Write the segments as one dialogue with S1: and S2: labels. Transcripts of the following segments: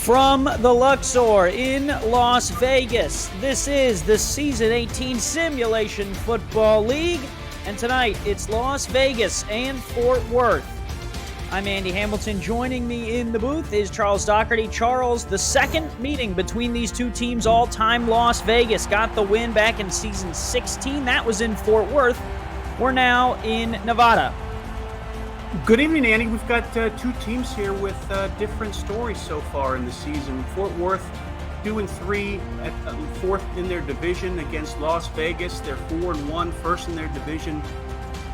S1: From the Luxor in Las Vegas, this is the Season 18 Simulation Football League, and tonight it's Las Vegas and Fort Worth. I'm Andy Hamilton. Joining me in the booth is Charles Doherty. Charles, the second meeting between these two teams all-time. Las Vegas got the win back in Season 16. That was in Fort Worth. We're now in Nevada.
S2: Good evening, Andy. We've got two teams here with different stories so far in the season. Fort Worth 2-3 at fourth in their division against Las Vegas. They're 4-1, first in their division.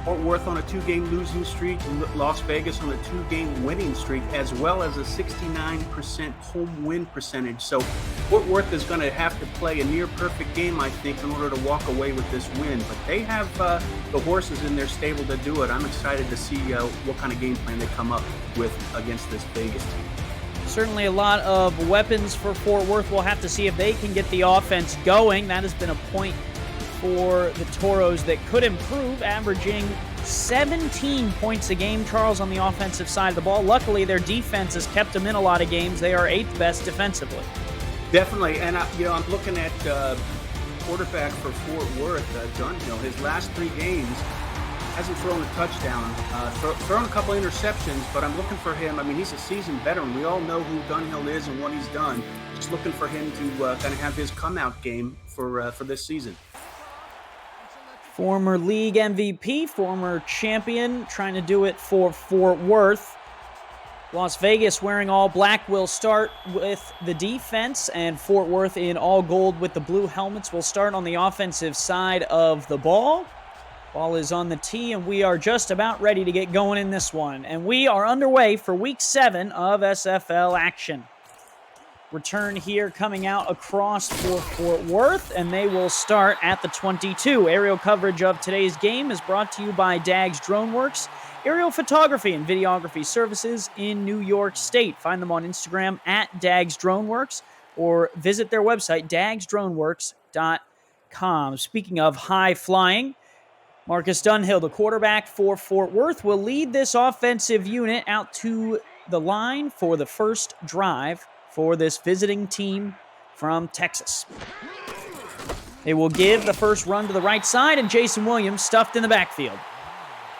S2: Fort Worth on a 2-game losing streak, Las Vegas on a 2-game winning streak, as well as a 69% home win percentage. So Fort Worth is going to have to play a near-perfect game, I think, in order to walk away with this win. But they have the horses in their stable to do it. I'm excited to see what kind of game plan they come up with against this Vegas team.
S1: Certainly a lot of weapons for Fort Worth. We'll have to see if they can get the offense going. That has been a point for the Toros that could improve, averaging 17 points a game, Charles, on the offensive side of the ball. Luckily, their defense has kept them in a lot of games. They are 8th best defensively.
S2: Definitely, and I'm looking at quarterback for Fort Worth, Dunhill. His last 3 games hasn't thrown a touchdown, thrown a couple interceptions, but I'm looking for him. I mean, he's a seasoned veteran. We all know who Dunhill is and what he's done. Just looking for him to kind of have his come-out game for this season.
S1: Former league MVP, former champion, trying to do it for Fort Worth. Las Vegas wearing all black will start with the defense, and Fort Worth in all gold with the blue helmets will start on the offensive side of the ball. Ball is on the tee, and we are just about ready to get going in this one. And we are underway for Week 7 of SFL action. Return here coming out across for Fort Worth, and they will start at the 22. Aerial coverage of today's game is brought to you by Dags DroneWorks, aerial photography and videography services in New York State. Find them on Instagram at Dags DroneWorks or visit their website, dagsdroneworks.com. Speaking of high flying, Marcus Dunhill, the quarterback for Fort Worth, will lead this offensive unit out to the line for the first drive for this visiting team from Texas. They will give the first run to the right side, and Jason Williams stuffed in the backfield.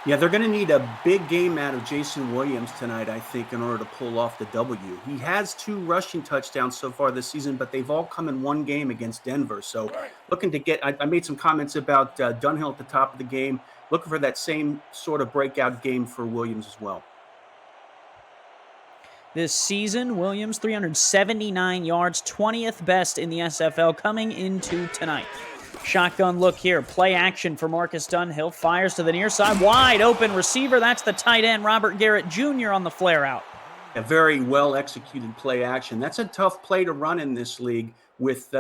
S2: Yeah, they're going to need a big game out of Jason Williams tonight, I think, in order to pull off the W. He has 2 rushing touchdowns so far this season, but they've all come in one game against Denver. So looking to get, I made some comments about Dunhill at the top of the game, looking for that same sort of breakout game for Williams as well.
S1: This season, Williams, 379 yards, 20th best in the SFL coming into tonight. Shotgun look here. Play action for Marcus Dunhill. Fires to the near side. Wide open receiver. That's the tight end, Robert Garrett Jr. on the flare out.
S2: A very well-executed play action. That's a tough play to run in this league with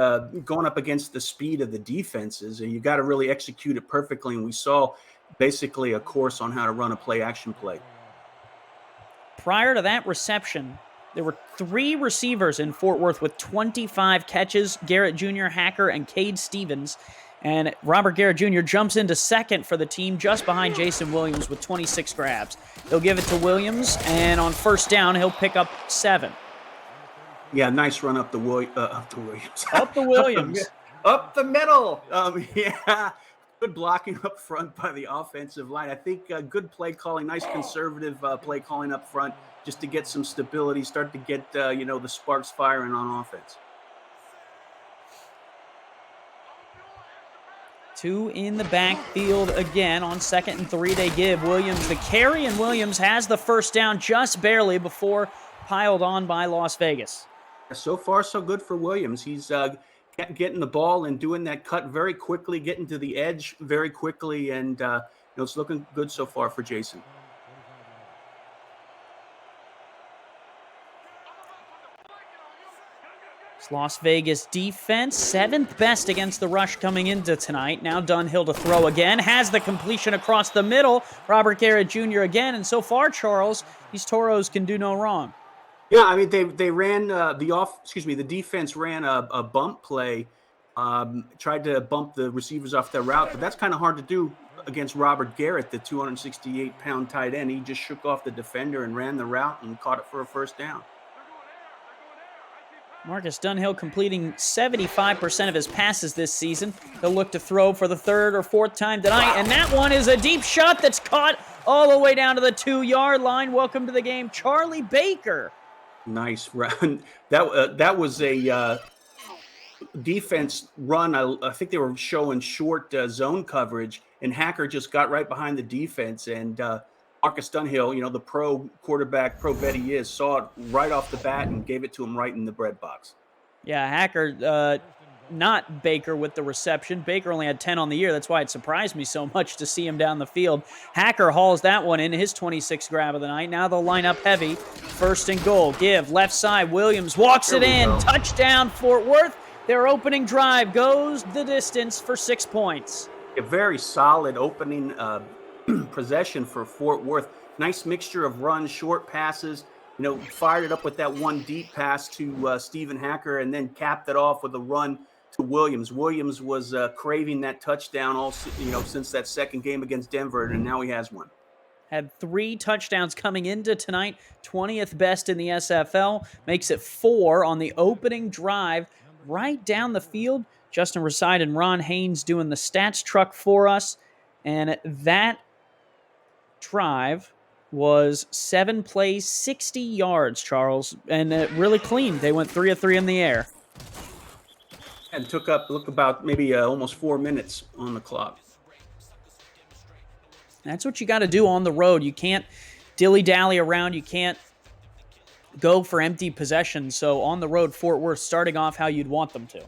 S2: going up against the speed of the defenses. And you got to really execute it perfectly. And we saw basically a course on how to run a play action play.
S1: Prior to that reception, there were 3 receivers in Fort Worth with 25 catches, Garrett Jr., Hacker, and Cade Stevens. And Robert Garrett Jr. jumps into second for the team just behind Jason Williams with 26 grabs. They'll give it to Williams, and on first down, he'll pick up 7.
S2: Yeah, nice run up the Williams.
S1: Up the Williams.
S2: Up the middle. Yeah. Good blocking up front by the offensive line. I think good play calling, nice conservative play calling up front just to get some stability, start to get, the sparks firing on offense.
S1: 2 in the backfield again. On 2nd and 3, they give Williams the carry, and Williams has the first down just barely before piled on by Las Vegas.
S2: So far, so good for Williams. He's getting the ball and doing that cut very quickly, getting to the edge very quickly, and it's looking good so far for Jason.
S1: It's Las Vegas defense, 7th best against the rush coming into tonight. Now Dunhill to throw again, has the completion across the middle. Robert Garrett Jr. again, and so far, Charles, these Toros can do no wrong.
S2: Yeah, I mean they ran the defense ran a bump play, tried to bump the receivers off their route, but that's kind of hard to do against Robert Garrett, the 268-pound tight end. He just shook off the defender and ran the route and caught it for a first down.
S1: Marcus Dunhill completing 75% of his passes this season. He'll look to throw for the third or fourth time tonight, and that one is a deep shot that's caught all the way down to the 2-yard line. Welcome to the game, Charlie Baker.
S2: Nice run. That was a defense run. I think they were showing short zone coverage, and Hacker just got right behind the defense, and Marcus Dunhill, the pro quarterback, pro vet he is, saw it right off the bat and gave it to him right in the bread box.
S1: Yeah, Hacker, not Baker with the reception. Baker only had 10 on the year. That's why it surprised me so much to see him down the field. Hacker hauls that one in, his 26th grab of the night. Now they'll line up heavy. First and goal. Give, left side. Williams walks it in. Touchdown, Fort Worth. Their opening drive goes the distance for 6 points.
S2: A very solid opening possession for Fort Worth. Nice mixture of runs, short passes. Fired it up with that one deep pass to Stephen Hacker, and then capped it off with a run to Williams. Williams was craving that touchdown all since that second game against Denver, and now he has one.
S1: Had 3 touchdowns coming into tonight, 20th best in the SFL, makes it 4 on the opening drive right down the field. Justin Reside and Ron Haynes doing the stats truck for us, and that drive was 7 plays, 60 yards, Charles, and really clean. They went 3 of 3 in the air.
S2: And took about maybe almost 4 minutes on the clock.
S1: That's what you got to do on the road. You can't dilly-dally around. You can't go for empty possessions. So on the road, Fort Worth starting off how you'd want them to.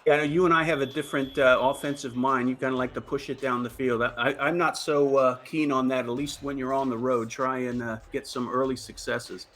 S2: Yeah, I know you and I have a different offensive mind. You kind of like to push it down the field. I'm not so keen on that, at least when you're on the road. Try and get some early successes.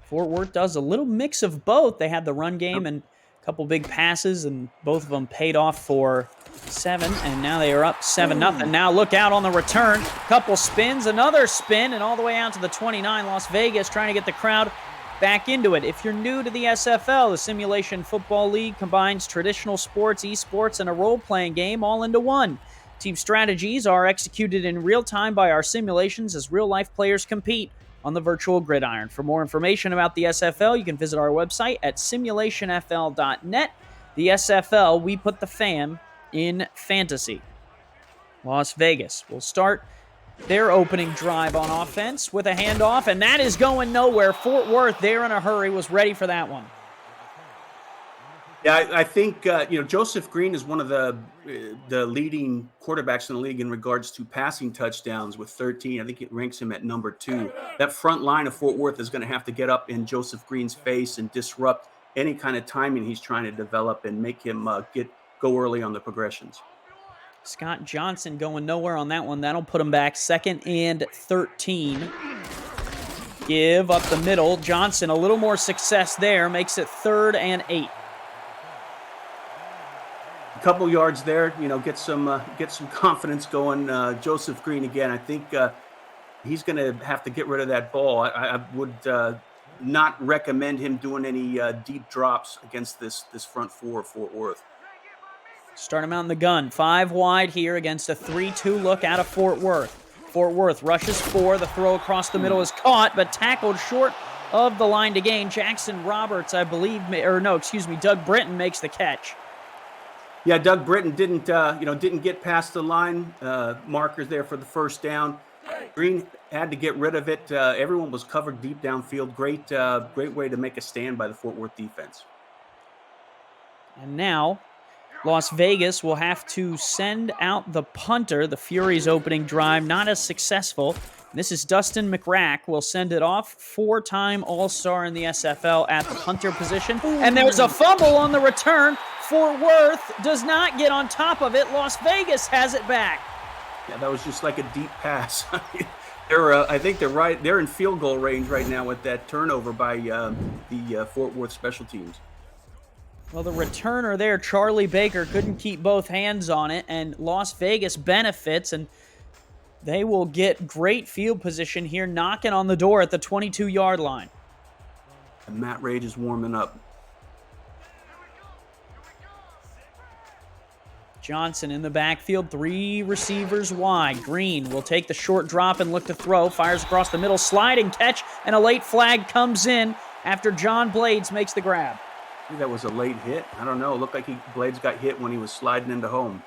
S1: Fort Worth does a little mix of both. They had the run game and a couple big passes, and both of them paid off for 7, and now they are up 7-0. Now look out on the return. Couple spins, another spin, and all the way out to the 29. Las Vegas trying to get the crowd back into it. If you're new to the SFL, the Simulation Football League combines traditional sports, esports, and a role-playing game all into one. Team strategies are executed in real time by our simulations as real-life players compete on the virtual gridiron. For more information about the SFL, you can visit our website at simulationfl.net. The SFL, we put the fan in fantasy. Las Vegas will start their opening drive on offense with a handoff, and that is going nowhere. Fort Worth, there in a hurry, was ready for that one.
S2: Yeah, I think Joseph Green is one of the leading quarterbacks in the league in regards to passing touchdowns with 13. I think it ranks him at number 2. That front line of Fort Worth is going to have to get up in Joseph Green's face and disrupt any kind of timing he's trying to develop and make him go early on the progressions.
S1: Scott Johnson going nowhere on that one. That'll put him back 2nd and 13. Give up the middle. Johnson, a little more success there, makes it 3rd and 8.
S2: A couple yards there, get some confidence going. Joseph Green again. I think he's going to have to get rid of that ball. I would not recommend him doing any deep drops against this front four of Fort Worth.
S1: Start him out in the gun. 5 wide here against a 3-2 look out of Fort Worth. Fort Worth rushes 4. The throw across the middle is caught, but tackled short of the line to gain. Jackson Roberts, I believe, Doug Britton makes the catch.
S2: Yeah, Doug Britton didn't get past the line markers there for the first down. Green had to get rid of it. Everyone was covered deep downfield. Great way to make a stand by the Fort Worth defense.
S1: And now Las Vegas will have to send out the punter. The Furies' opening drive not as successful. This is Dustin McRack. Will send it off. 4-time All-Star in the SFL at the punter position. And there's a fumble on the return. Fort Worth does not get on top of it. Las Vegas has it back.
S2: Yeah, that was just like a deep pass. I think they're right. They're in field goal range right now with that turnover by the Fort Worth special teams.
S1: Well, the returner there, Charlie Baker, couldn't keep both hands on it, and Las Vegas benefits, and they will get great field position here, knocking on the door at the 22-yard line.
S2: And Matt Rage is warming up.
S1: Johnson in the backfield, 3 receivers wide. Green will take the short drop and look to throw, fires across the middle, sliding catch, and a late flag comes in. after John Blades makes the grab.
S2: I think that was a late hit. I don't know. It looked like Blades got hit when he was sliding into home.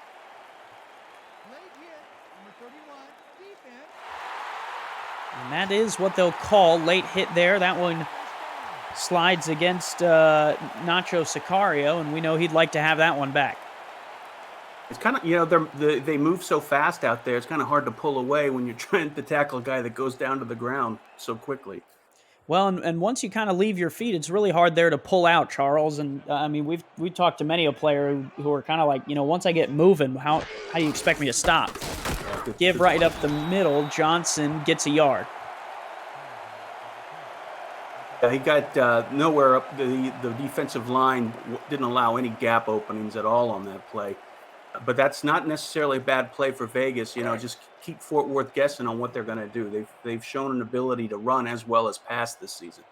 S1: And that is what they'll call late hit there. That one slides against Nacho Sicario, and we know he'd like to have that one back.
S2: It's kind of, they move so fast out there. It's kind of hard to pull away when you're trying to tackle a guy that goes down to the ground so quickly.
S1: Well, and once you kind of leave your feet, it's really hard there to pull out, Charles. And I mean, we've talked to many a player who are kind of like, once I get moving, how do you expect me to stop? Give right up the middle. Johnson gets a yard.
S2: He got nowhere up. The defensive line didn't allow any gap openings at all on that play. But that's not necessarily a bad play for Vegas. Just keep Fort Worth guessing on what they're going to do. They've shown an ability to run as well as pass this season.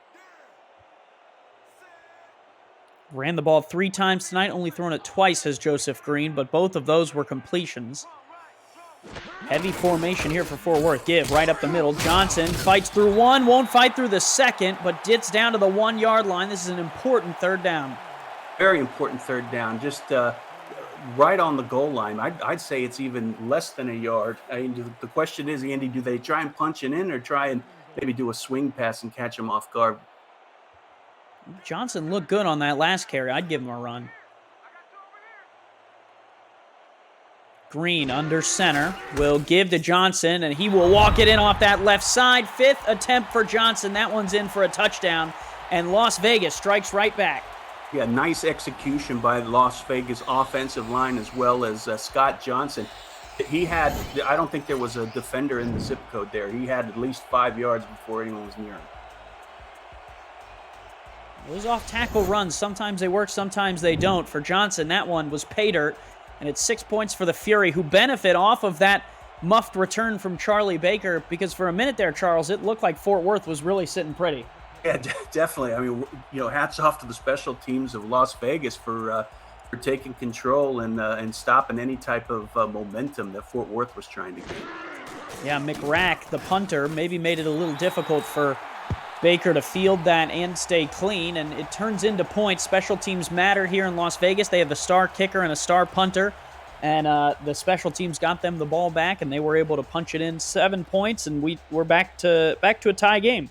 S1: Ran the ball 3 times tonight, only thrown it twice as Joseph Green, but both of those were completions. Heavy formation here for Fort Worth. Give right up the middle. Johnson fights through one, won't fight through the second, but gets down to the 1-yard line. This is an important third down.
S2: Very important third down. Just right on the goal line. I'd say it's even less than a yard. I mean, the question is, Andy, do they try and punch it in or try and maybe do a swing pass and catch him off guard?
S1: Johnson looked good on that last carry. I'd give him a run. Green under center will give to Johnson, and he will walk it in off that left side. 5th attempt for Johnson. That one's in for a touchdown, and Las Vegas strikes right back.
S2: Yeah, nice execution by the Las Vegas offensive line as well as Scott Johnson. I don't think there was a defender in the zip code there. He had at least 5 yards before anyone was near him.
S1: Those off-tackle runs, sometimes they work, sometimes they don't. For Johnson, that one was pay dirt, and it's 6 points for the Fury, who benefit off of that muffed return from Charlie Baker, because for a minute there, Charles, it looked like Fort Worth was really sitting pretty.
S2: Yeah, definitely. I mean, hats off to the special teams of Las Vegas for taking control and stopping any type of momentum that Fort Worth was trying to get.
S1: Yeah, McRack, the punter, maybe made it a little difficult for Baker to field that and stay clean, and it turns into points. Special teams matter here in Las Vegas. They have a star kicker and a star punter, and the special teams got them the ball back, and they were able to punch it in. 7 points, and we're back to a tie game.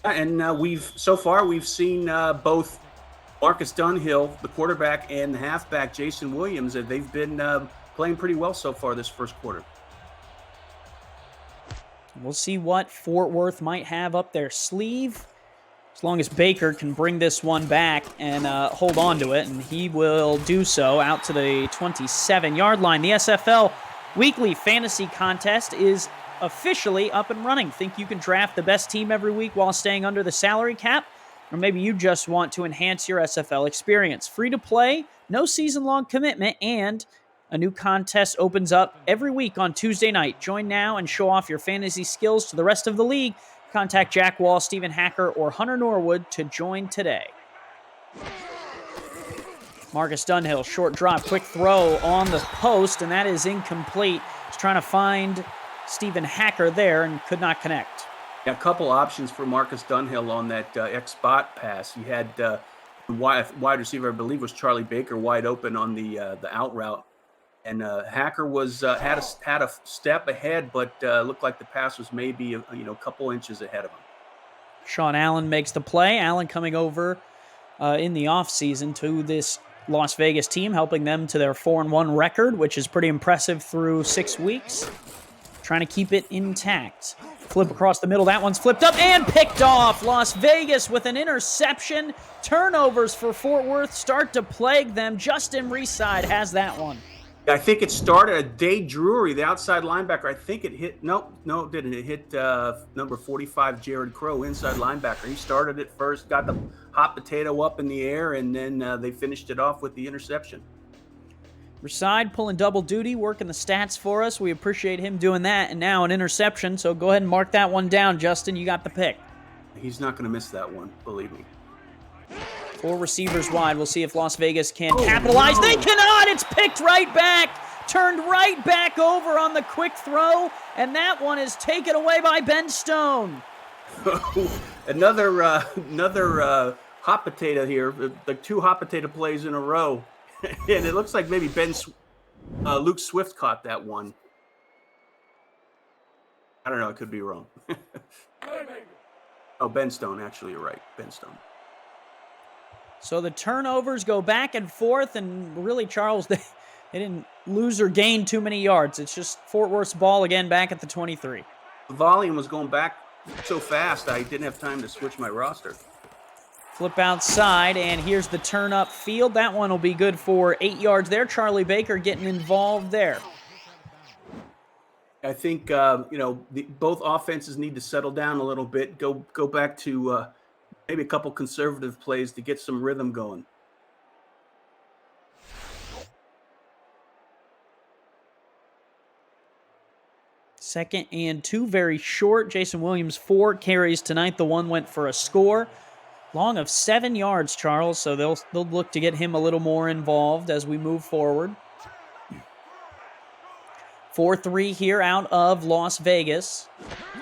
S2: And we've seen both Marcus Dunhill, the quarterback, and the halfback Jason Williams. They've been playing pretty well so far this first quarter.
S1: We'll see what Fort Worth might have up their sleeve, as long as Baker can bring this one back and hold on to it, and he will do so out to the 27-yard line. The SFL Weekly Fantasy Contest is officially up and running. Think you can draft the best team every week while staying under the salary cap? Or maybe you just want to enhance your SFL experience. Free to play, no season-long commitment, and a new contest opens up every week on Tuesday night. Join now and show off your fantasy skills to the rest of the league. Contact Jack Wall, Stephen Hacker, or Hunter Norwood to join today. Marcus Dunhill, short drop, quick throw on the post, and that is incomplete. He's trying to find Stephen Hacker there and could not connect.
S2: Yeah, a couple options for Marcus Dunhill on that X-spot pass. He had wide receiver, I believe, was Charlie Baker, wide open on the out route. And Hacker was had a step ahead, but looked like the pass was maybe a couple inches ahead of him.
S1: Sean Allen makes the play. Allen coming over in the offseason to this Las Vegas team, helping them to their 4-1 record, which is pretty impressive through 6 weeks. Trying to keep it intact. Flip across the middle. That one's flipped up and picked off. Las Vegas with an interception. Turnovers for Fort Worth start to plague them. Justin Reeside has that one.
S2: I think it started Dade Drury, the outside linebacker. I think it hit, no, it didn't. It hit number 45, Jared Crow, inside linebacker. He started it first, got the hot potato up in the air, and then they finished it off with the interception.
S1: Reeside pulling double duty, working the stats for us. We appreciate him doing that. And now an interception, so go ahead and mark that one down, Justin. You got the pick.
S2: He's not going to miss that one, believe me.
S1: 4 receivers wide. We'll see if Las Vegas can capitalize. No. They cannot! It's picked right back. Turned right back over on the quick throw. And that one is taken away by Ben Stone.
S2: Another hot potato here. The two hot potato plays in a row, and it looks like maybe Luke Swift caught that one. I don't know. I could be wrong. Oh, Ben Stone. Actually, you're right. Ben Stone.
S1: So the turnovers go back and forth, and really, Charles, they didn't lose or gain too many yards. It's just Fort Worth's ball again back at the 23.
S2: The volume was going back so fast, I didn't have time to switch my roster.
S1: Flip outside, and here's the turn up field. That one will be good for 8 yards there. Charlie Baker getting involved there.
S2: I think both offenses need to settle down a little bit. Go back to maybe a couple conservative plays to get some rhythm going.
S1: Second and 2, very short. Jason Williams, 4 carries tonight. The one went for a score. Long of 7 yards, Charles, so they'll look to get him a little more involved as we move forward. 4-3 here out of Las Vegas.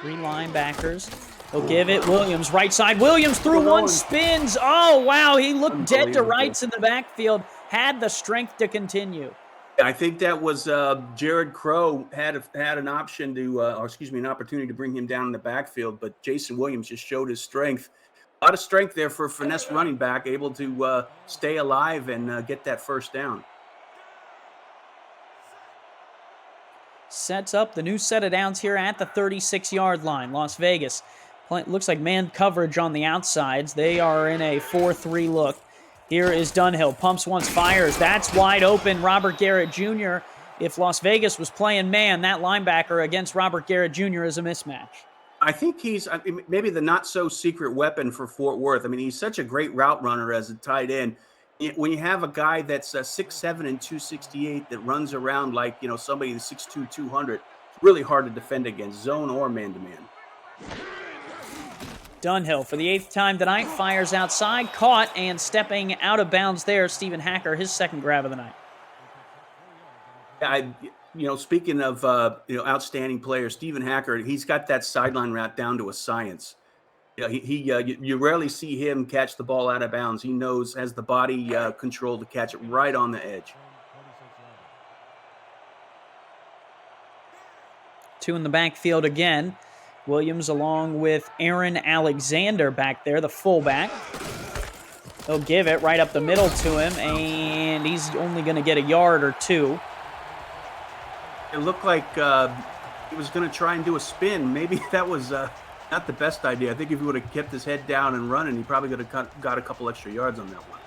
S1: 3 linebackers. They'll give it. Williams, right side. Williams through one, spins. Oh, wow, he looked dead to rights in the backfield. Had the strength to continue.
S2: I think that was Jared Crow had an option to, an opportunity to bring him down in the backfield, but Jason Williams just showed his strength. A lot of strength there for a finesse running back, able to stay alive and get that first down.
S1: Sets up the new set of downs here at the 36-yard line. Las Vegas looks like man coverage on the outsides. They are in a 4-3 look. Here is Dunhill. Pumps once, fires. That's wide open. Robert Garrett Jr. If Las Vegas was playing man, that linebacker against Robert Garrett Jr. is a mismatch.
S2: I think he's maybe the not-so-secret weapon for Fort Worth. I mean, he's such a great route runner as a tight end. When you have a guy that's 6'7" and 268 that runs around like, somebody that's 6'2", 200, it's really hard to defend against, zone or man-to-man.
S1: Dunhill, for the 8th time tonight, fires outside, caught, and stepping out of bounds there, Stephen Hacker, his second grab of the night.
S2: Speaking of, outstanding players, Stephen Hacker, he's got that sideline route down to a science. You rarely see him catch the ball out of bounds. He has the body control to catch it right on the edge.
S1: 2 in the backfield again. Williams along with Aaron Alexander back there, the fullback. They'll give it right up the middle to him, and he's only going to get a yard or 2.
S2: It looked like he was going to try and do a spin. Maybe that was not the best idea. I think if he would have kept his head down and running, he probably could have got a couple extra yards on that one.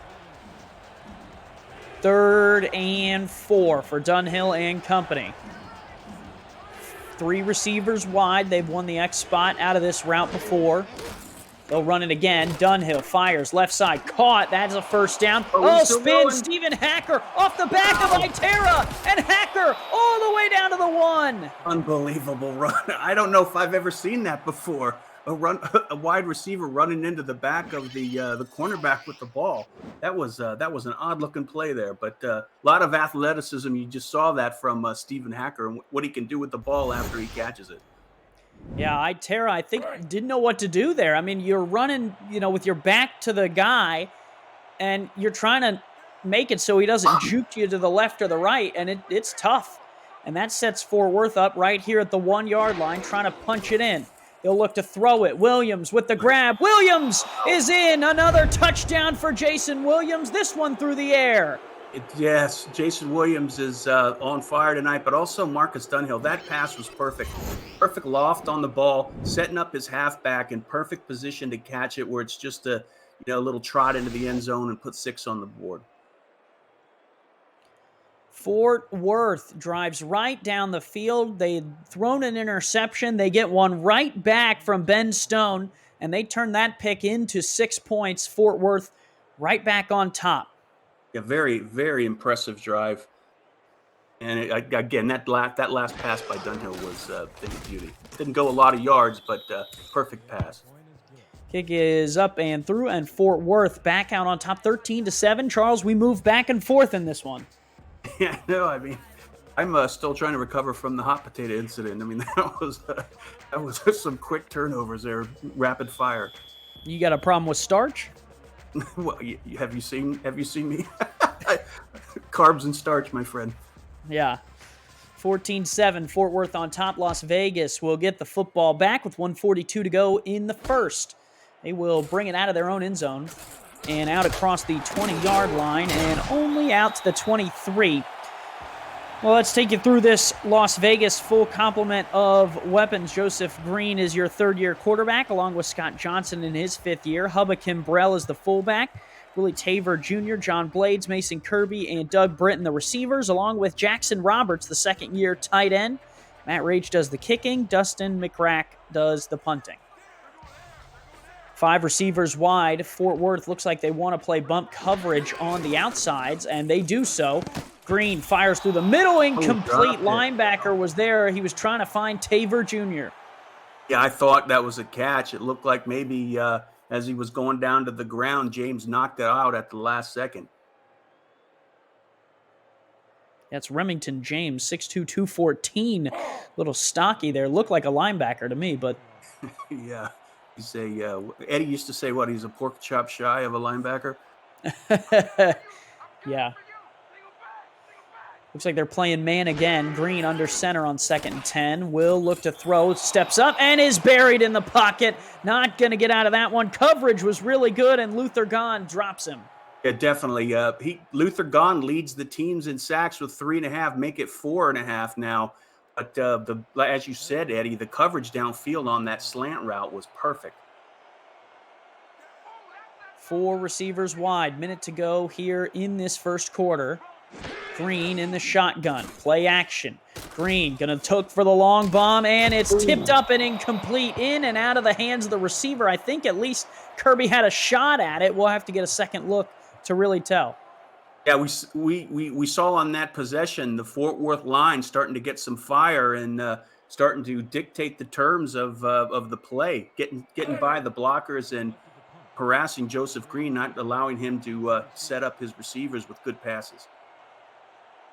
S1: 3rd and 4 for Dunhill and company. 3 receivers wide. They've won the X spot out of this route before. They'll run it again. Dunhill fires left side. Caught. That's a first down. Spin. Stephen Hacker off the back of Itera. And Hacker all the way down to the 1.
S2: Unbelievable run. I don't know if I've ever seen that before. A wide receiver running into the back of the cornerback with the ball. That was an odd looking play there, but a lot of athleticism. You just saw that from Stephen Hacker and what he can do with the ball after he catches it.
S1: Yeah, Itera, I think, didn't know what to do there. I mean, you're running, with your back to the guy, and you're trying to make it so he doesn't juke you to the left or the right, and it's tough. And that sets Fort Worth up right here at the 1-yard line, trying to punch it in. They'll look to throw it. Williams with the grab. Williams is in. Another touchdown for Jason Williams. This one through the air.
S2: Yes, Jason Williams is on fire tonight, but also Marcus Dunhill. That pass was perfect. Perfect loft on the ball, setting up his halfback in perfect position to catch it where it's just a little trot into the end zone and put 6 on the board.
S1: Fort Worth drives right down the field. They'd thrown an interception. They get one right back from Ben Stone, and they turn that pick into 6 points. Fort Worth right back on top.
S2: Yeah, very, very impressive drive. And again, that last pass by Dunhill was a beauty. Didn't go a lot of yards, but perfect pass.
S1: Kick is up and through, and Fort Worth back out on top 13-7. Charles, we move back and forth in this one.
S2: Yeah, no, I mean, I'm still trying to recover from the hot potato incident. I mean, that was some quick turnovers there, rapid fire.
S1: You got a problem with starch?
S2: Well, have you seen me? Carbs and starch, my friend.
S1: Yeah. 14-7, Fort Worth on top. Las Vegas will get the football back with 1:42 to go in the first. They will bring it out of their own end zone and out across the 20-yard line and only out to the 23. Well, let's take you through this Las Vegas full complement of weapons. Joseph Green is your third-year quarterback, along with Scott Johnson in his fifth year. Hubba Kimbrell is the fullback. Willie Taver Jr., John Blades, Mason Kirby, and Doug Britton, the receivers, along with Jackson Roberts, the second-year tight end. Matt Rage does the kicking. Dustin McCrack does the punting. 5 receivers wide. Fort Worth looks like they want to play bump coverage on the outsides, and they do so. Green fires through the middle. Incomplete. Linebacker was there. He was trying to find Taver Jr.
S2: Yeah, I thought that was a catch. It looked like maybe as he was going down to the ground, James knocked it out at the last second.
S1: That's Remington James, 6'2", 214. Little stocky there. Looked like a linebacker to me, but...
S2: Yeah. He's Eddie used to say, he's a pork chop shy of a linebacker?
S1: Yeah. Looks like they're playing man again. Green under center on 2nd and 10. Will look to throw, steps up, and is buried in the pocket. Not going to get out of that one. Coverage was really good, and Luther Gahn drops him.
S2: Yeah, definitely. Luther Gahn leads the teams in sacks with 3.5, make it 4.5 now. But as you said, Eddie, the coverage downfield on that slant route was perfect.
S1: 4 receivers wide. Minute to go here in this first quarter. Green in the shotgun. Play action. Green going to took for the long bomb, and it's tipped up and incomplete. In and out of the hands of the receiver. I think at least Kirby had a shot at it. We'll have to get a second look to really tell.
S2: Yeah, we saw on that possession the Fort Worth line starting to get some fire and starting to dictate the terms of the play, getting by the blockers and harassing Joseph Green, not allowing him to set up his receivers with good passes.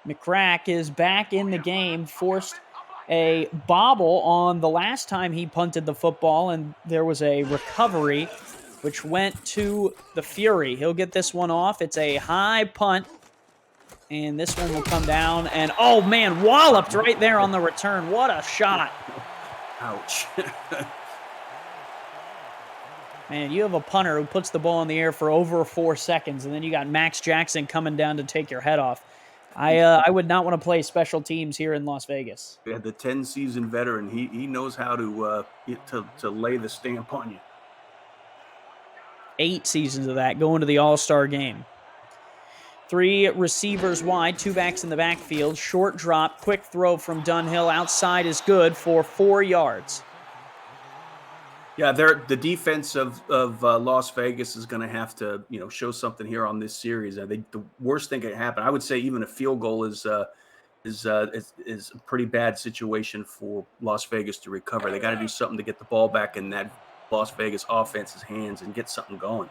S1: McCrack is back in the game, forced a bobble on the last time he punted the football, and there was a recovery which went to the Fury. He'll get this one off. It's a high punt, and this one will come down, and oh man, walloped right there on the return. What a shot.
S2: Ouch.
S1: Man, you have a punter who puts the ball in the air for over 4 seconds, and then you got Max Jackson coming down to take your head off. I would not want to play special teams here in Las Vegas.
S2: Yeah, the 10-season veteran, he knows how to lay the stamp on you.
S1: 8 seasons of that, going to the All-Star game. 3 receivers wide, 2 backs in the backfield. Short drop, quick throw from Dunhill. Outside is good for 4 yards.
S2: Yeah, the defense of Las Vegas is going to have to show something here on this series. I think the worst thing that could happen, I would say, even a field goal is a pretty bad situation for Las Vegas to recover. They got to do something to get the ball back in that Las Vegas offense's hands and get something going.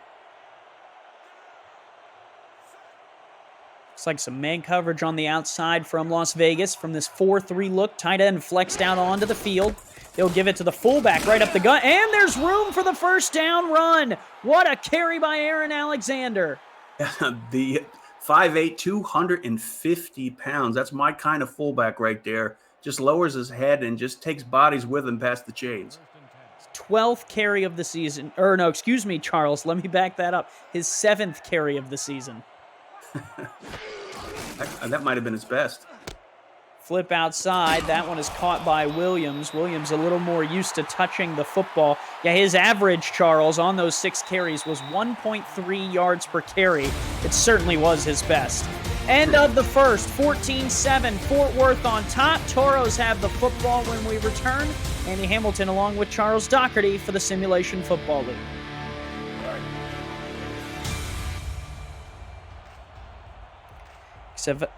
S1: Looks like some man coverage on the outside from Las Vegas from this 4-3 look. Tight end flexed out onto the field. They'll give it to the fullback right up the gut, and there's room for the first down run. What a carry by Aaron Alexander.
S2: The 5'8", 250 pounds. That's my kind of fullback right there. Just lowers his head and just takes bodies with him past the chains.
S1: 12th carry of the season. Or no, excuse me, Charles. Let me back that up. His 7th carry of the season.
S2: That might have been his best.
S1: Flip outside. That one is caught by Williams. Williams a little more used to touching the football. Yeah, his average, Charles, on those 6 carries was 1.3 yards per carry. It certainly was his best. End of the first, 14-7, Fort Worth on top. Toros have the football when we return. Andy Hamilton along with Charles Doherty for the Simulation Football League.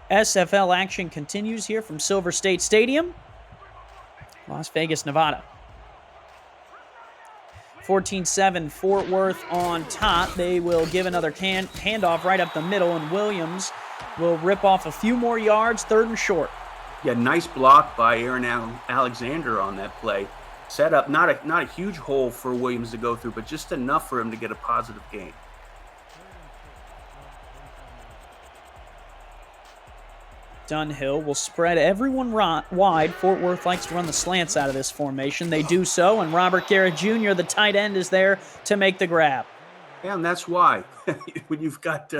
S1: SFL action continues here from Silver State Stadium, Las Vegas, Nevada. 14-7, Fort Worth on top. They will give another handoff right up the middle, and Williams will rip off a few more yards, 3rd and short.
S2: Yeah, nice block by Aaron Alexander on that play. Setup, not a huge hole for Williams to go through, but just enough for him to get a positive gain.
S1: Dunhill will spread everyone wide. Fort Worth likes to run the slants out of this formation. They do so, and Robert Garrett Jr., the tight end, is there to make the grab.
S2: Yeah, and that's why when you've got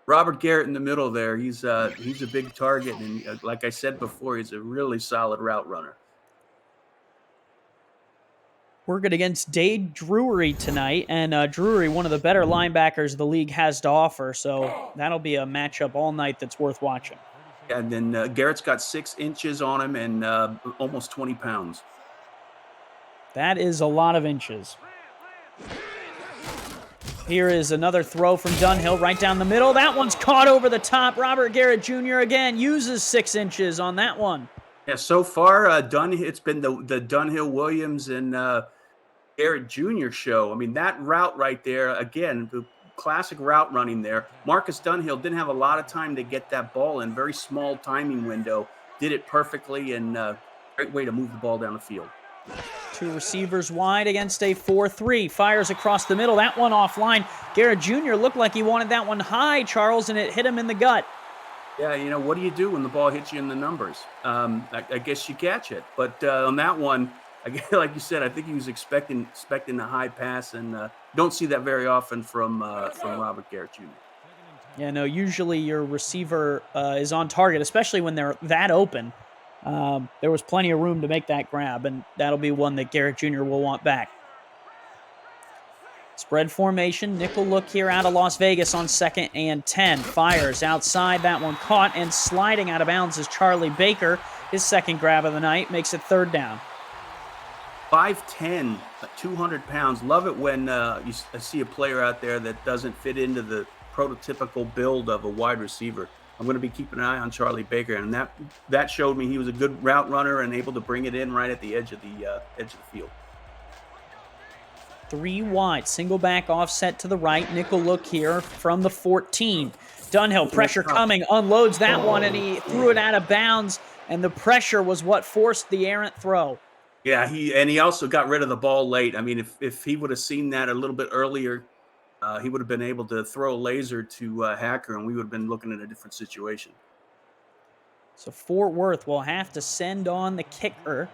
S2: Robert Garrett in the middle there, he's a big target, and like I said before, he's a really solid route runner.
S1: Working against Dade Drury tonight, and Drury, one of the better linebackers the league has to offer, so that'll be a matchup all night that's worth watching.
S2: And then Garrett's got 6 inches on him and almost 20 pounds.
S1: That is a lot of inches. Here is another throw from Dunhill right down the middle. That one's caught over the top. Robert Garrett Jr. again uses 6 inches on that one.
S2: Yeah, so far, it's been the Dunhill, Williams, and Garrett Jr. show. I mean, that route right there, again, the classic route running there. Marcus Dunhill didn't have a lot of time to get that ball in. Very small timing window. Did it perfectly, and great way to move the ball down the field.
S1: 2 receivers wide against a 4-3. Fires across the middle. That one offline. Garrett Jr. looked like he wanted that one high, Charles, and it hit him in the gut.
S2: Yeah, what do you do when the ball hits you in the numbers? I guess you catch it. But on that one, like you said, I think he was expecting a high pass, and don't see that very often from Robert Garrett Jr.
S1: Yeah, no, usually your receiver is on target, especially when they're that open. There was plenty of room to make that grab, and that'll be one that Garrett Jr. will want back. Spread formation, nickel look here out of Las Vegas on 2nd and 10. Fires outside, that one caught, and sliding out of bounds is Charlie Baker. His second grab of the night makes it 3rd down.
S2: 5'10", 200 pounds. Love it when you see a player out there that doesn't fit into the prototypical build of a wide receiver. I'm going to be keeping an eye on Charlie Baker, and that showed me he was a good route runner and able to bring it in right at the edge of the field.
S1: 3 wide, single back offset to the right. Nickel look here from the 14. Dunhill, pressure coming, unloads that one, and he threw it out of bounds, and the pressure was what forced the errant throw.
S2: Yeah, he also got rid of the ball late. I mean, if he would have seen that a little bit earlier, he would have been able to throw a laser to Hacker, and we would have been looking at a different situation.
S1: So Fort Worth will have to send on the kicker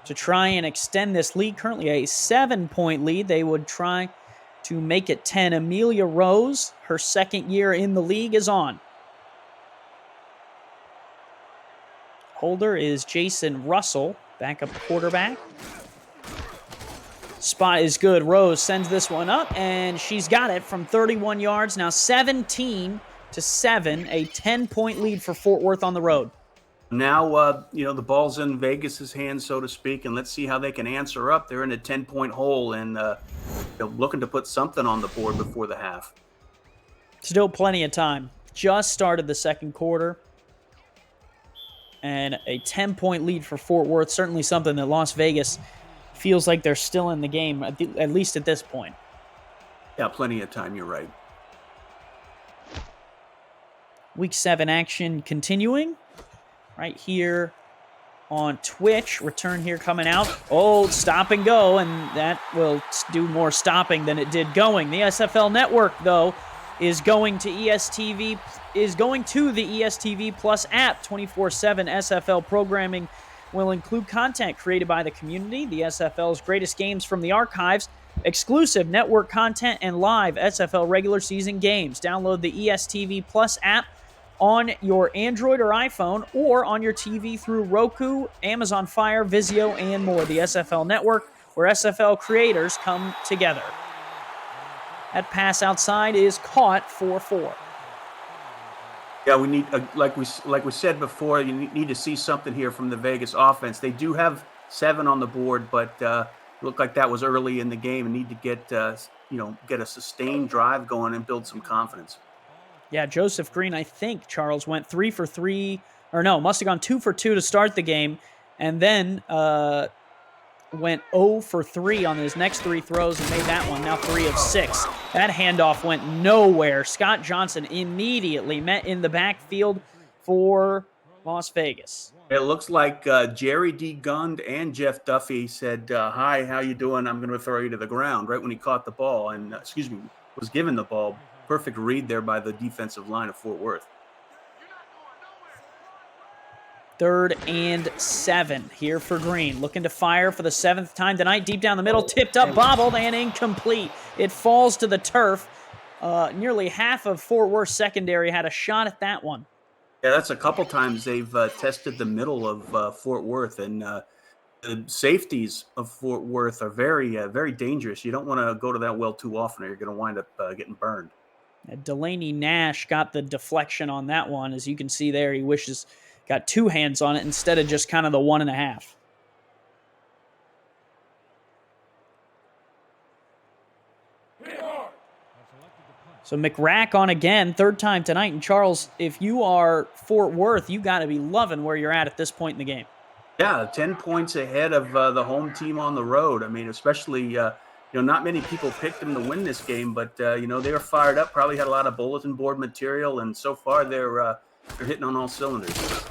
S1: to try and extend this lead. Currently a 7-point lead. They would try to make it 10. Amelia Rose, her 2nd year in the league, is on. Holder is Jason Russell, backup quarterback. Spot is good. Rose sends this one up, and she's got it from 31 yards. Now 17-7, a 10-point lead for Fort Worth on the road.
S2: Now, the ball's in Vegas's hands, so to speak, and let's see how they can answer up. They're in a 10-point hole, and looking to put something on the board before the half.
S1: Still plenty of time. Just started the 2nd quarter. And a 10-point lead for Fort Worth, certainly something that Las Vegas feels like they're still in the game, at least at this point.
S2: Yeah, plenty of time, you're right.
S1: Week 7 action continuing. Right here on Twitch. Return here coming out. Oh, stop and go, and that will do more stopping than it did going. The SFL Network, though, is going to the ESTV Plus app. 24/7 SFL programming will include content created by the community, the SFL's greatest games from the archives, exclusive network content, and live SFL regular season games. Download the ESTV Plus app on your Android or iPhone, or on your TV through Roku, Amazon Fire, Vizio, and more. The SFL Network, where SFL creators come together. That pass outside is caught for 4.
S2: Yeah, we need, like we said before, you need to see something here from the Vegas offense. They do have 7 on the board, but looked like that was early in the game, and need to get a sustained drive going and build some confidence.
S1: Yeah, Joseph Green, I think, Charles, went 3 for 3, or no, must have gone 2 for 2 to start the game, and then went 0 for 3 on his next 3 throws and made that one, now 3 of 6. That handoff went nowhere. Scott Johnson immediately met in the backfield for Las Vegas.
S2: It looks like Jerry D. Gund and Jeff Duffy said, "Hi, how you doing? I'm going to throw you to the ground." Right when he caught the ball, and excuse me, was given the ball. Perfect read there by the defensive line of Fort Worth.
S1: 3rd and 7 here for Green. Looking to fire for the 7th time tonight. Deep down the middle, tipped up, bobbled, and incomplete. It falls to the turf. Nearly half of Fort Worth secondary had a shot at that one.
S2: Yeah, that's a couple times they've tested the middle of Fort Worth, and the safeties of Fort Worth are very dangerous. You don't want to go to that well too often, or you're going to wind up getting burned.
S1: Delaney Nash got the deflection on that one. As you can see there, he got 2 hands on it instead of just kind of the 1.5. So McRack on again, 3rd time tonight. And Charles, if you are Fort Worth, you got to be loving where you're at this point in the game.
S2: Yeah, 10 points ahead of the home team on the road. I mean, especially, not many people picked them to win this game, but, they were fired up, probably had a lot of bulletin board material, and so far they're hitting on all cylinders.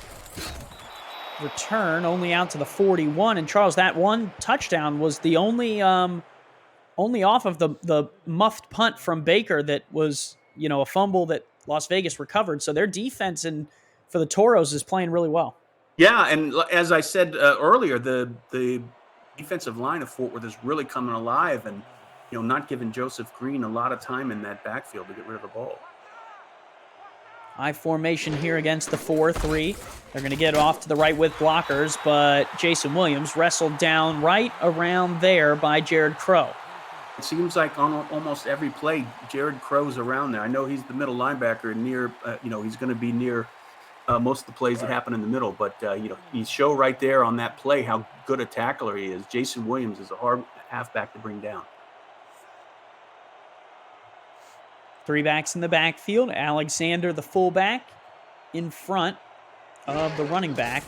S1: Return only out to the 41. And Charles, that one touchdown was the only off of the muffed punt from Baker that was, a fumble that Las Vegas recovered. So their defense for the Toros is playing really well.
S2: Yeah, and as I said earlier, the defensive line of Fort Worth is really coming alive, and not giving Joseph Green a lot of time in that backfield to get rid of the ball.
S1: High formation here against the 4-3. They're going to get off to the right with blockers, but Jason Williams wrestled down right around there by Jared Crow.
S2: It seems like on almost every play, Jared Crow's around there. I know he's the middle linebacker, and he's going to be near most of the plays that happen in the middle, but he show right there on that play how good a tackler he is. Jason Williams is a hard halfback to bring down.
S1: 3 backs in the backfield. Alexander, the fullback, in front of the running back.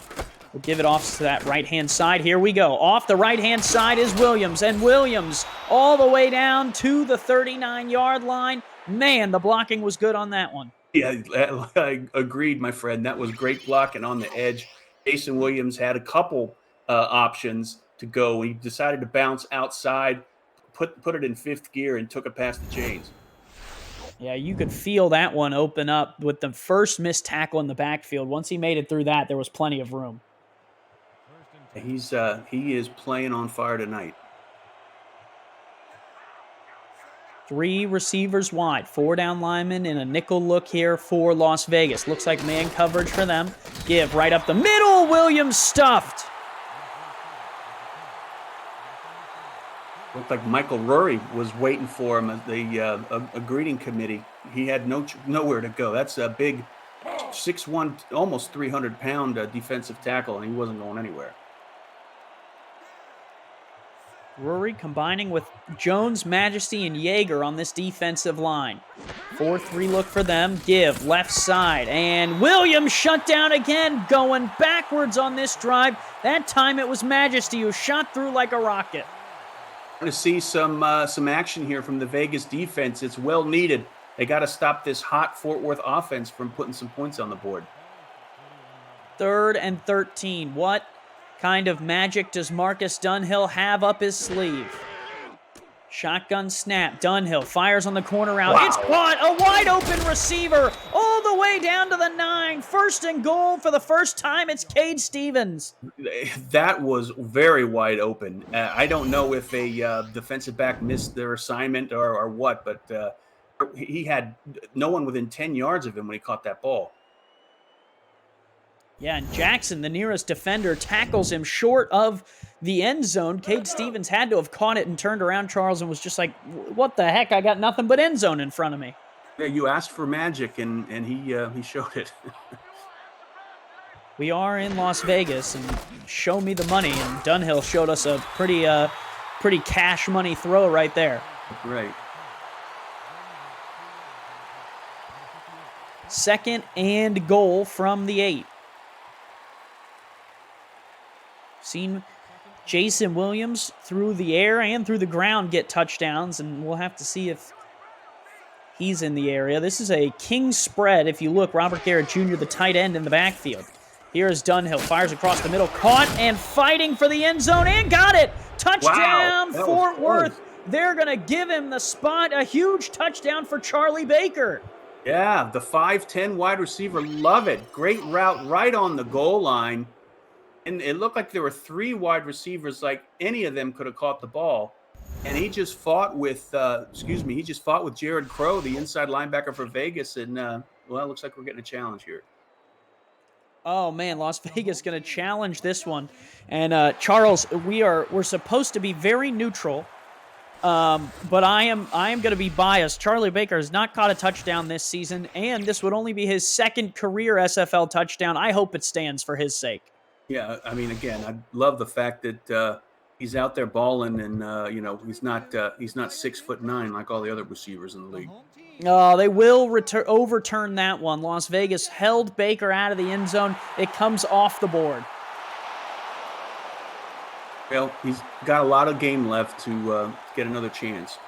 S1: We'll give it off to that right-hand side. Here we go. Off the right-hand side is Williams, and Williams all the way down to the 39-yard line. Man, the blocking was good on that one.
S2: Yeah, I agreed, my friend. That was great blocking on the edge. Jason Williams had a couple options to go. He decided to bounce outside, put it in 5th gear, and took it past the chains.
S1: Yeah, you could feel that one open up with the first missed tackle in the backfield. Once he made it through that, there was plenty of room.
S2: He is playing on fire tonight.
S1: 3 receivers wide, 4 down linemen in a nickel look here for Las Vegas. Looks like man coverage for them. Give right up the middle. Williams stuffed.
S2: Looked like Michael Rory was waiting for him at a greeting committee. He had nowhere to go. That's a big 6'1", almost 300-pound defensive tackle, and he wasn't going anywhere.
S1: Rory combining with Jones, Majesty, and Yeager on this defensive line. 4-3 look for them. Give left side. And Williams shut down again, going backwards on this drive. That time it was Majesty who shot through like a rocket.
S2: To see some action here from the Vegas defense. It's well needed. They got to stop this hot Fort Worth offense from putting some points on the board.
S1: 3rd and 13. What kind of magic does Marcus Dunhill have up his sleeve? Shotgun snap. Dunhill fires on the corner route. Wow. It's caught. A wide open receiver all the way down to the 9. 1st and goal for the first time. It's Cade Stevens.
S2: That was very wide open. I don't know if a defensive back missed their assignment or what, but he had no one within 10 yards of him when he caught that ball.
S1: Yeah, and Jackson, the nearest defender, tackles him short of the end zone. Cade Stevens had to have caught it and turned around, Charles, and was just like, what the heck? I got nothing but end zone in front of me.
S2: Yeah, you asked for magic, and he showed it.
S1: We are in Las Vegas, and show me the money, and Dunhill showed us a pretty cash money throw right there.
S2: Right.
S1: 2nd and goal from the 8. Seen Jason Williams through the air and through the ground get touchdowns, and we'll have to see if he's in the area. This is a king spread. If you look, Robert Garrett Jr., the tight end in the backfield. Here's Dunhill, fires across the middle, caught and fighting for the end zone, and got it! Touchdown,
S2: Wow,
S1: Fort Worth. They're going to give him the spot. A huge touchdown for Charlie Baker.
S2: Yeah, the 5'10" wide receiver, love it. Great route right on the goal line. And it looked like there were 3 wide receivers, like any of them could have caught the ball. And he just fought with, he just fought with Jared Crow, the inside linebacker for Vegas. And, well, it looks like we're getting a challenge here.
S1: Oh man, Las Vegas going to challenge this one. And Charles, we're supposed to be very neutral, but I am going to be biased. Charlie Baker has not caught a touchdown this season, and this would only be his 2nd career SFL touchdown. I hope it stands for his sake.
S2: Yeah, I mean, again, I love the fact that he's out there balling, and he's not 6'9" like all the other receivers in the league.
S1: Oh, they will overturn that one. Las Vegas held Baker out of the end zone. It comes off the board.
S2: Well, he's got a lot of game left to get another chance.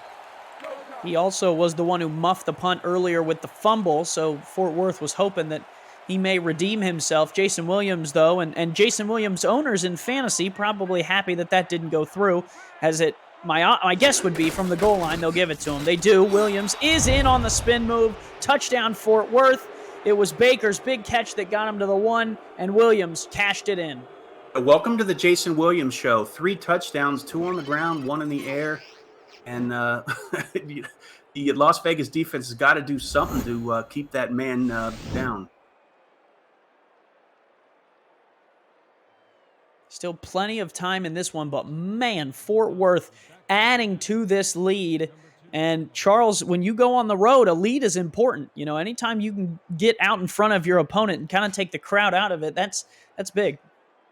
S1: He also was the one who muffed the punt earlier with the fumble, so Fort Worth was hoping that he may redeem himself. Jason Williams, though, and Jason Williams owners in fantasy probably happy that didn't go through, as it my guess would be from the goal line they'll give it to him. They do. Williams is in on the spin move. Touchdown, Fort Worth. It was Baker's big catch that got him to the 1, and Williams cashed it in.
S2: Welcome to the Jason Williams Show. 3 touchdowns, 2 on the ground, 1 in the air. And the Las Vegas defense has got to do something to keep that man down.
S1: Still plenty of time in this one, but man, Fort Worth adding to this lead. And Charles, when you go on the road, a lead is important. You know, anytime you can get out in front of your opponent and kind of take the crowd out of it, that's big.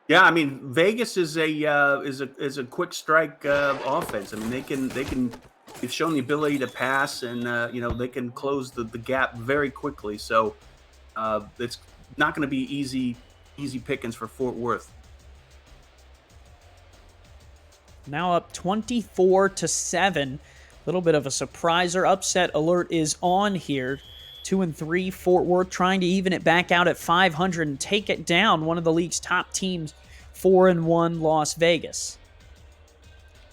S2: Yeah, I mean, Vegas is a quick strike offense. I mean, they've shown the ability to pass, and they can close the gap very quickly. So it's not going to be easy pickings for Fort Worth.
S1: Now up 24-7. A little bit of a surpriser. Upset alert is on here. 2-3 Fort Worth trying to even it back out at 500 and take it down. One of the league's top teams, 4-1 Las Vegas.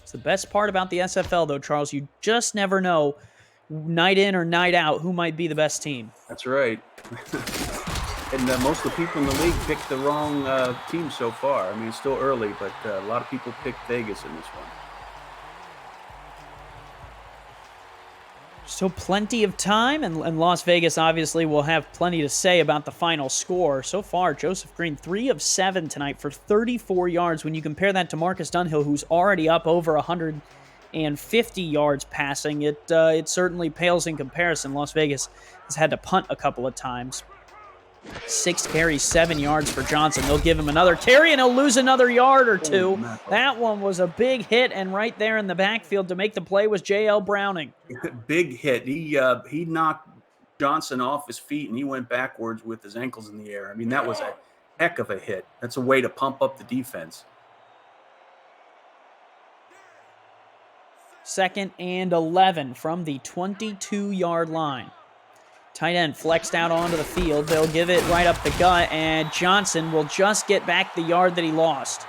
S1: It's the best part about the SFL, though, Charles. You just never know, night in or night out, who might be the best team.
S2: That's right. And most of the people in the league picked the wrong team so far. I mean, it's still early, but a lot of people picked Vegas in this one.
S1: Still plenty of time, and Las Vegas obviously will have plenty to say about the final score. So far, Joseph Green, 3 of 7 tonight for 34 yards. When you compare that to Marcus Dunhill, who's already up over 150 yards passing, it certainly pales in comparison. Las Vegas has had to punt a couple of times. 6 carries, 7 yards for Johnson. They'll give him another carry, and he'll lose another yard or 2. That one was a big hit, and right there in the backfield to make the play was J.L. Browning.
S2: Big hit. He knocked Johnson off his feet, and he went backwards with his ankles in the air. I mean, that was a heck of a hit. That's a way to pump up the defense.
S1: 2nd and 11 from the 22-yard line. Tight end flexed out onto the field. They'll give it right up the gut, and Johnson will just get back the yard that he lost.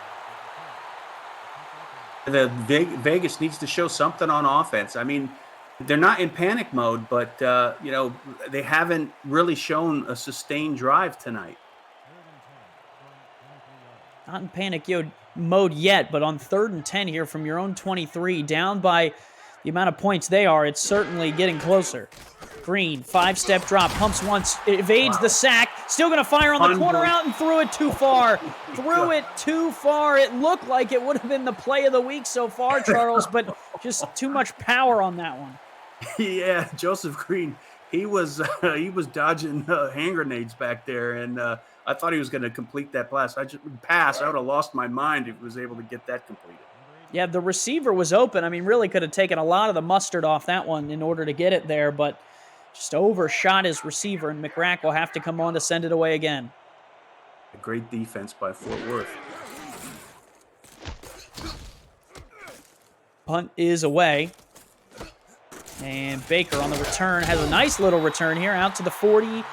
S2: Vegas needs to show something on offense. I mean, they're not in panic mode, but, they haven't really shown a sustained drive tonight.
S1: Not in panic mode yet, but on 3rd and 10 here from your own 23, down by the amount of points they are, it's certainly getting closer. Green, 5-step drop, pumps once, evades the sack, still going to fire on the corner out and threw it too far. Threw it too far. It looked like it would have been the play of the week so far, Charles, but just too much power on that one.
S2: Yeah, Joseph Green, he was dodging hand grenades back there, and I thought he was going to complete that pass. I would have lost my mind if he was able to get that completed.
S1: Yeah, the receiver was open. I mean, really could have taken a lot of the mustard off that one in order to get it there, but just overshot his receiver, and McRack will have to come on to send it away again.
S2: A great defense by Fort Worth.
S1: Punt is away. And Baker on the return has a nice little return here out to the 40,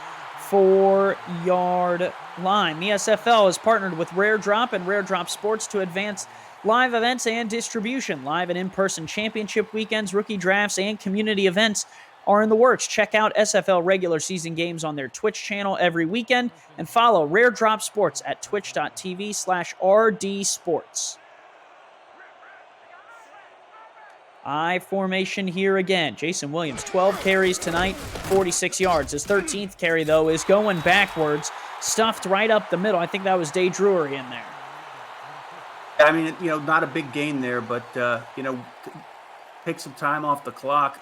S1: 4-yard line. The SFL has partnered with Rare Drop and Rare Drop Sports to advance live events and distribution. Live and in-person championship weekends, rookie drafts, and community events are in the works. Check out SFL regular season games on their Twitch channel every weekend and follow Rare Drop Sports at twitch.tv/rdsports. I formation here again. Jason Williams, 12 carries tonight, 46 yards. His 13th carry, though, is going backwards, stuffed right up the middle. I think that was Day Drury in there.
S2: I mean, not a big gain there, but, take some time off the clock,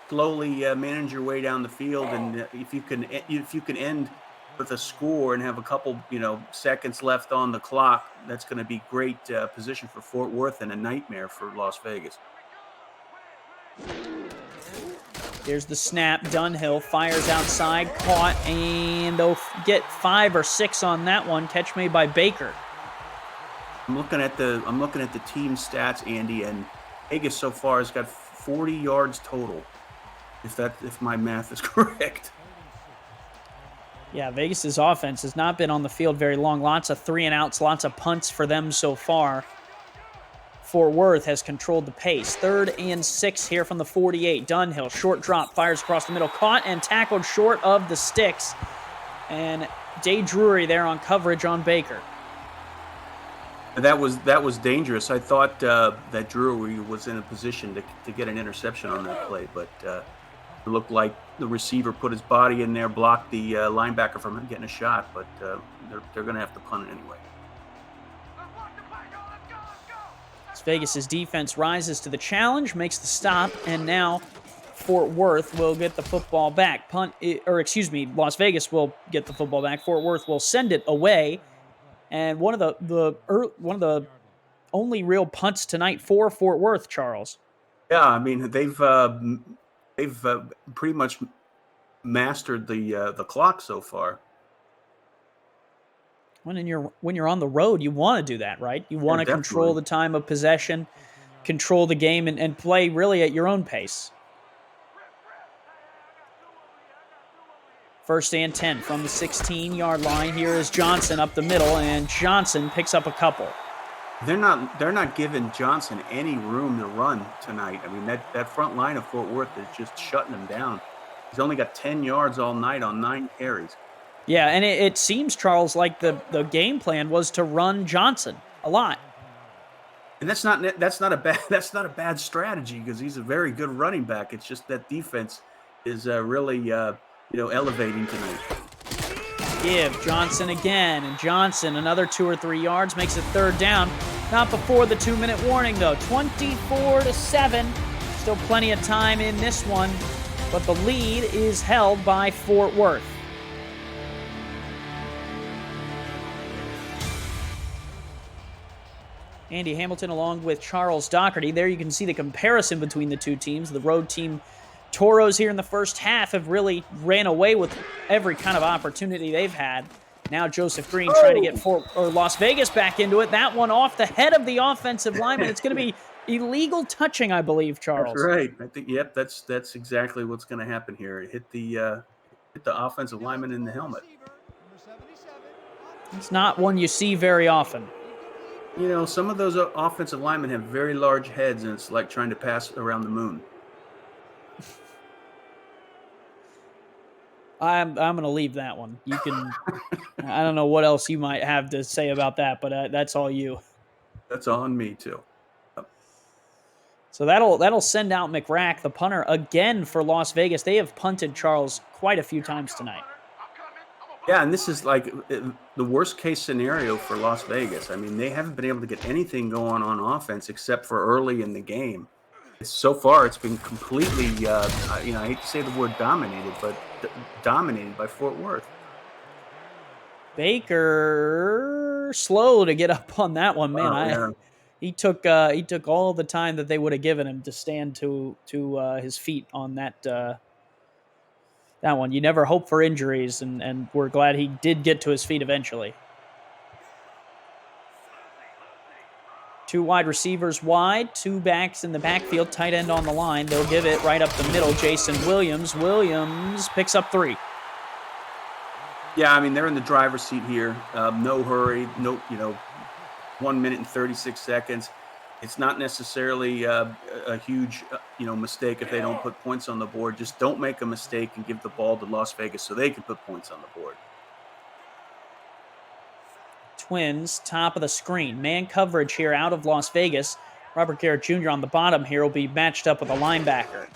S2: slowly manage your way down the field, and if you can end with a score and have a couple, seconds left on the clock, that's going to be great position for Fort Worth and a nightmare for Las Vegas.
S1: Here's the snap. Dunhill fires outside, caught, and they'll get 5 or 6 on that one. Catch made by Baker.
S2: I'm looking at the team stats, Andy, and Vegas so far has got 40 yards total, if my math is correct.
S1: Yeah, Vegas's offense has not been on the field very long. Lots of 3-and-outs, lots of punts for them so far. Fort Worth has controlled the pace. 3rd and 6 here from the 48. Dunhill, short drop, fires across the middle, caught and tackled short of the sticks. And Day Drury there on coverage on Baker.
S2: That was dangerous. I thought that Drury was in a position to get an interception on that play, but it looked like the receiver put his body in there, blocked the linebacker from him getting a shot, but they're going to have to punt it anyway.
S1: Vegas's defense rises to the challenge, makes the stop, and now Fort Worth will get the football back. Las Vegas will get the football back. Fort Worth will send it away. And one of the only real punts tonight for Fort Worth, Charles.
S2: Yeah, I mean they've pretty much mastered the clock so far.
S1: When you're on the road, you want to do that, right? You want to control the time of possession, control the game, and play really at your own pace. 1st and 10 from the 16-yard line. Here is Johnson up the middle, and Johnson picks up a couple.
S2: They're not giving Johnson any room to run tonight. I mean, that front line of Fort Worth is just shutting him down. He's only got 10 yards all night on 9 carries.
S1: Yeah, and it seems, Charles, like the game plan was to run Johnson a lot.
S2: And that's not a bad strategy because he's a very good running back. It's just that defense is really elevating tonight.
S1: Give Johnson again, and Johnson another 2 or 3 yards, makes it 3rd down. Not before the 2-minute warning though. 24-7. Still plenty of time in this one, but the lead is held by Fort Worth. Andy Hamilton along with Charles Doherty. There you can see the comparison between the two teams. The road team Toros here in the first half have really ran away with every kind of opportunity they've had. Now Joseph Green trying to get Las Vegas back into it. That one off the head of the offensive lineman. It's going to be illegal touching, I believe, Charles.
S2: That's right. I think, yep, that's exactly what's going to happen here. It hit the offensive lineman in the helmet.
S1: It's not one you see very often.
S2: Some of those offensive linemen have very large heads, and it's like trying to pass around the moon.
S1: I'm going to leave that one. You can. I don't know what else you might have to say about that, but that's all you.
S2: That's on me too. Yep.
S1: So that'll send out McRack, the punter, again for Las Vegas. They have punted, Charles, quite a few times tonight.
S2: Yeah, and this is like the worst case scenario for Las Vegas. I mean, they haven't been able to get anything going on offense except for early in the game. So far, it's been completely, I hate to say the word dominated, but dominated by Fort Worth.
S1: Baker slow to get up on that one, man. He took all the time that they would have given him to stand to his feet on that one. You never hope for injuries, and we're glad he did get to his feet eventually. 2 wide receivers wide, 2 backs in the backfield, tight end on the line. They'll give it right up the middle. Jason Williams. Williams picks up 3.
S2: Yeah, I mean they're in the driver's seat here. No hurry, no 1 minute and 36 seconds. It's not necessarily a huge mistake if they don't put points on the board. Just don't make a mistake and give the ball to Las Vegas so they can put points on the board.
S1: Twins, top of the screen. Man coverage here out of Las Vegas. Robert Garrett Jr. on the bottom here will be matched up with a linebacker.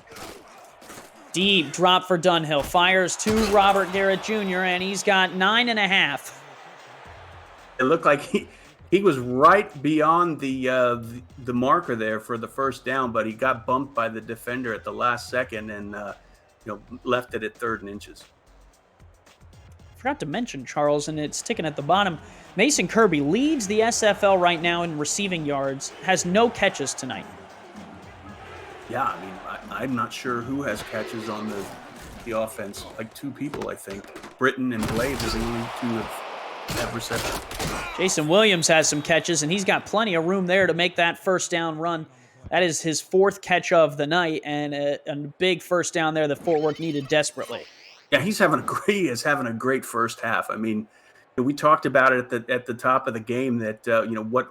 S1: Deep drop for Dunhill. Fires to Robert Garrett Jr., and he's got 9.5.
S2: It looked like he was right beyond the marker there for the first down, but he got bumped by the defender at the last second and left it at 3rd and inches.
S1: Forgot to mention, Charles, and it's ticking at the bottom. Mason Kirby leads the SFL right now in receiving yards, has no catches tonight.
S2: Yeah, I mean, I'm not sure who has catches on the offense. Like 2 people, I think. Britton and Blades are the only 2 have reception.
S1: Jason Williams has some catches, and he's got plenty of room there to make that first down run. That is his 4th catch of the night, and a big first down there that Fort Worth needed desperately.
S2: Yeah, he is having a great first half. I mean, we talked about it at the top of the game that what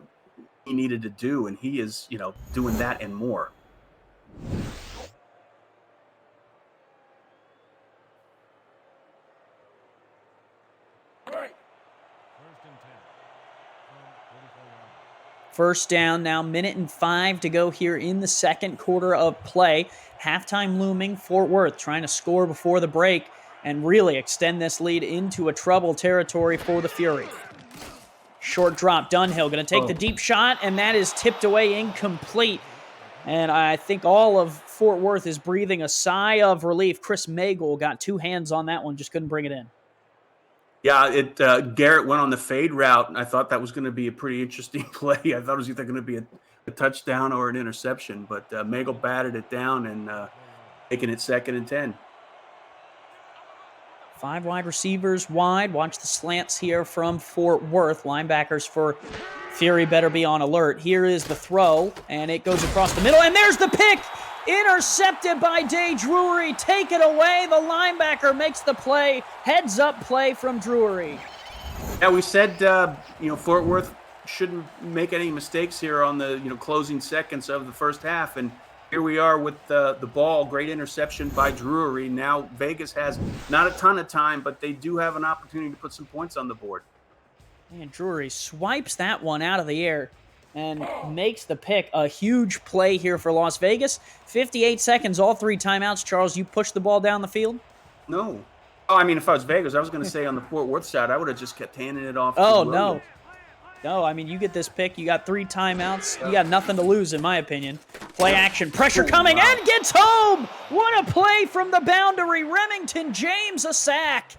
S2: he needed to do, and he is doing that and more.
S1: First down now, 1:05 to go here in the second quarter of play. Halftime looming. Fort Worth trying to score before the break and really extend this lead into a trouble territory for the Fury. Short drop, Dunhill going to take the deep shot, and that is tipped away incomplete. And I think all of Fort Worth is breathing a sigh of relief. Chris Magel got 2 hands on that one, just couldn't bring it in.
S2: Yeah, Garrett went on the fade route, and I thought that was going to be a pretty interesting play. I thought it was either going to be a touchdown or an interception, but Magel batted it down and making it 2nd and 10.
S1: 5 wide receivers wide. Watch the slants here from Fort Worth. Linebackers for Fury better be on alert. Here is the throw, and it goes across the middle, and there's the pick! Intercepted by Day Drury. Take it away. The linebacker makes the play. Heads up play from Drury.
S2: Yeah, we said Fort Worth shouldn't make any mistakes here on the closing seconds of the first half, and here we are with the ball. Great interception by Drury. Now Vegas has not a ton of time, but they do have an opportunity to put some points on the board.
S1: And Drury swipes that one out of the air and makes the pick. A huge play here for Las Vegas. 58 seconds, all 3 timeouts. Charles, you push the ball down the field?
S2: No. Oh, I mean, if I was Vegas, I was going to say on the Fort Worth side, I would have just kept handing it off.
S1: Oh, no. No, I mean, you get this pick. You got 3 timeouts. You got nothing to lose, in my opinion. Play action. Pressure coming and gets home. What a play from the boundary. Remington James, a sack.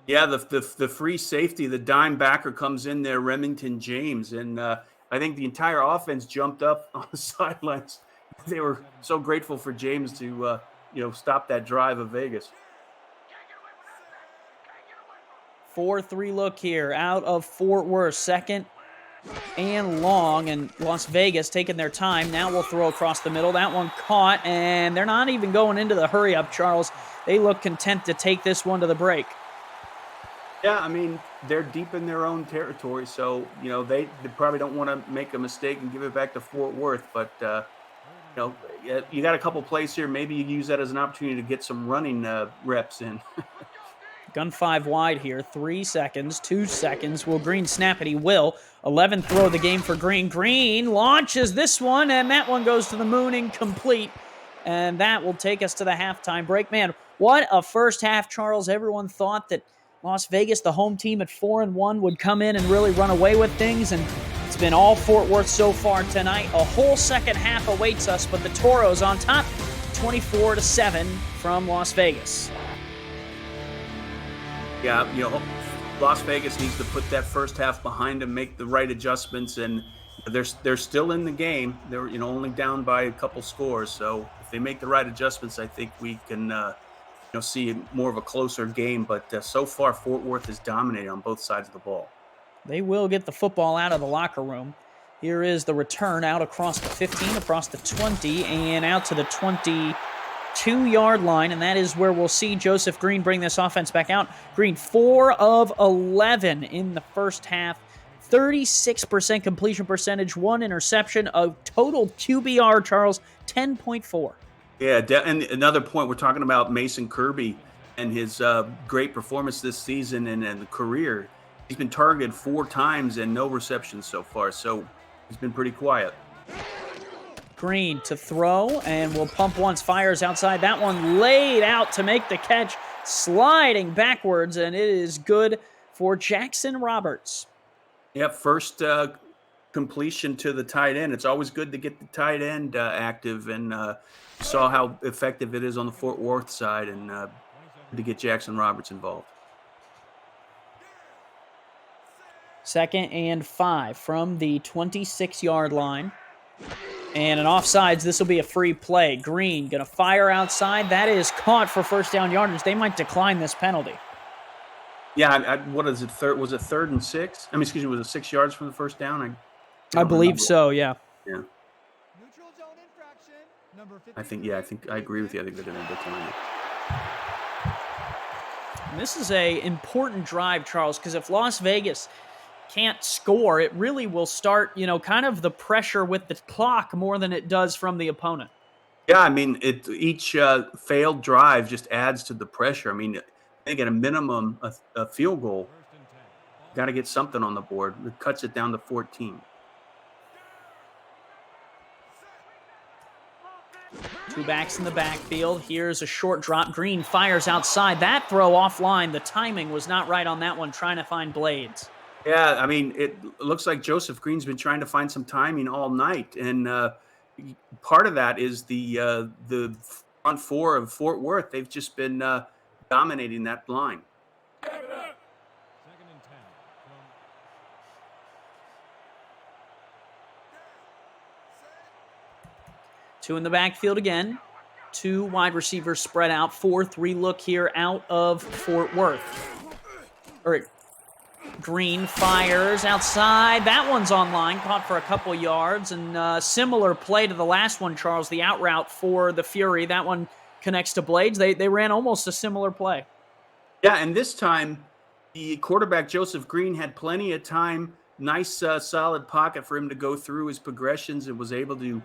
S2: Yeah, the free safety, the dime backer comes in there, Remington James, and I think the entire offense jumped up on the sidelines. They were so grateful for James to stop that drive of Vegas.
S1: 4-3 look here out of Fort Worth. 2nd and long, and Las Vegas taking their time. Now we'll throw across the middle. That one caught, and they're not even going into the hurry-up, Charles. They look content to take this one to the break.
S2: Yeah, I mean, they're deep in their own territory, so, they probably don't want to make a mistake and give it back to Fort Worth, but, you got a couple plays here. Maybe you use that as an opportunity to get some running reps in.
S1: Gun 5 wide here. 3 seconds, 2 seconds. Will Green snap it? He will. 11th throw of the game for Green. Green launches this one, and that one goes to the moon, incomplete. And that will take us to the halftime break. Man, what a first half, Charles. Everyone thought that Las Vegas, the home team at 4-1, would come in and really run away with things, and it's been all Fort Worth so far tonight. A whole second half awaits us, but the Toros on top, 24-7 from Las Vegas.
S2: Yeah, Las Vegas needs to put that first half behind them, make the right adjustments, and they're still in the game. They're only down by a couple scores, so if they make the right adjustments, I think we can see more of a closer game. But so far, Fort Worth has dominated on both sides of the ball.
S1: They will get the football out of the locker room. Here is the return out across the 15, across the 20, and out to the 20. 2-yard line, and that is where we'll see Joseph Green bring this offense back out. Green, 4 of 11 in the first half. 36% completion percentage, 1 interception, a total QBR, Charles, 10.4.
S2: Yeah, and another point, we're talking about Mason Kirby and his great performance this season and the career. He's been targeted 4 times and no receptions so far, so he's been pretty quiet.
S1: Green to throw, and will pump once, fires outside. That one laid out to make the catch, sliding backwards, and it is good for Jackson Roberts.
S2: Yeah, first completion to the tight end. It's always good to get the tight end active, and saw how effective it is on the Fort Worth side, and to get Jackson Roberts involved.
S1: 2nd and 5 from the 26-yard line. And an offsides, this will be a free play. Green going to fire outside. That is caught for first down yardage. They might decline this penalty.
S2: Yeah, what is it? Was it 3rd and 6? I mean, excuse me, was it 6 yards from the first down?
S1: I believe so, yeah.
S2: Yeah. I think I agree with you. I think they're going to decline it.
S1: And this is a important drive, Charles, because if Las Vegas can't score, it really will start, kind of the pressure with the clock more than it does from the opponent.
S2: Yeah, I mean, each failed drive just adds to the pressure. I mean, I think at a minimum, a field goal, got to get something on the board. It cuts it down to 14.
S1: 2 backs in the backfield. Here's a short drop. Green fires outside. That throw offline. The timing was not right on that one, trying to find Blades.
S2: Yeah, I mean, it looks like Joseph Green's been trying to find some timing all night, and part of that is the front 4 of Fort Worth. They've just been dominating that line.
S3: 2nd and 10.
S1: 2 in the backfield again. 2 wide receivers spread out. 4-3 look here out of Fort Worth. Green fires outside. That one's online, caught for a couple yards. And similar play to the last one, Charles, the out route for the Fury. That one connects to Blades. They ran almost a similar play.
S2: Yeah, and this time the quarterback, Joseph Green, had plenty of time. Nice, solid pocket for him to go through his progressions and was able to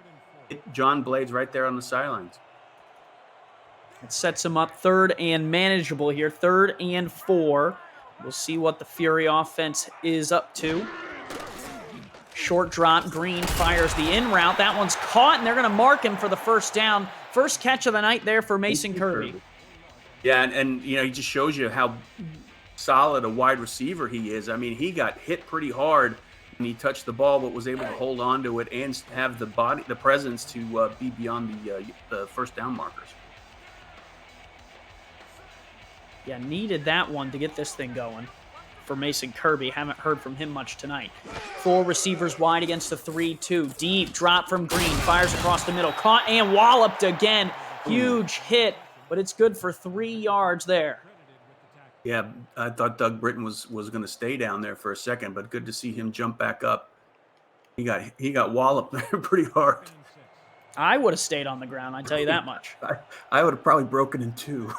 S2: hit John Blades right there on the sidelines.
S1: It sets him up 3rd and manageable here. 3rd and 4. We'll see what the Fury offense is up to. Short drop. Green fires the in route. That one's caught, and they're going to mark him for the first down. First catch of the night there for Mason Kirby.
S2: Yeah, and he just shows you how solid a wide receiver he is. I mean, he got hit pretty hard when he touched the ball, but was able to hold on to it and have the presence to be beyond the first down markers.
S1: Yeah, needed that one to get this thing going for Mason Kirby. Haven't heard from him much tonight. 4 receivers wide against the 3-2. Deep drop from Green. Fires across the middle. Caught and walloped again. Huge hit, but it's good for 3 yards there.
S2: Yeah, I thought Doug Britton was going to stay down there for a second, but good to see him jump back up. He got walloped there pretty hard.
S1: I would have stayed on the ground, I tell you that much.
S2: I would have probably broken in 2.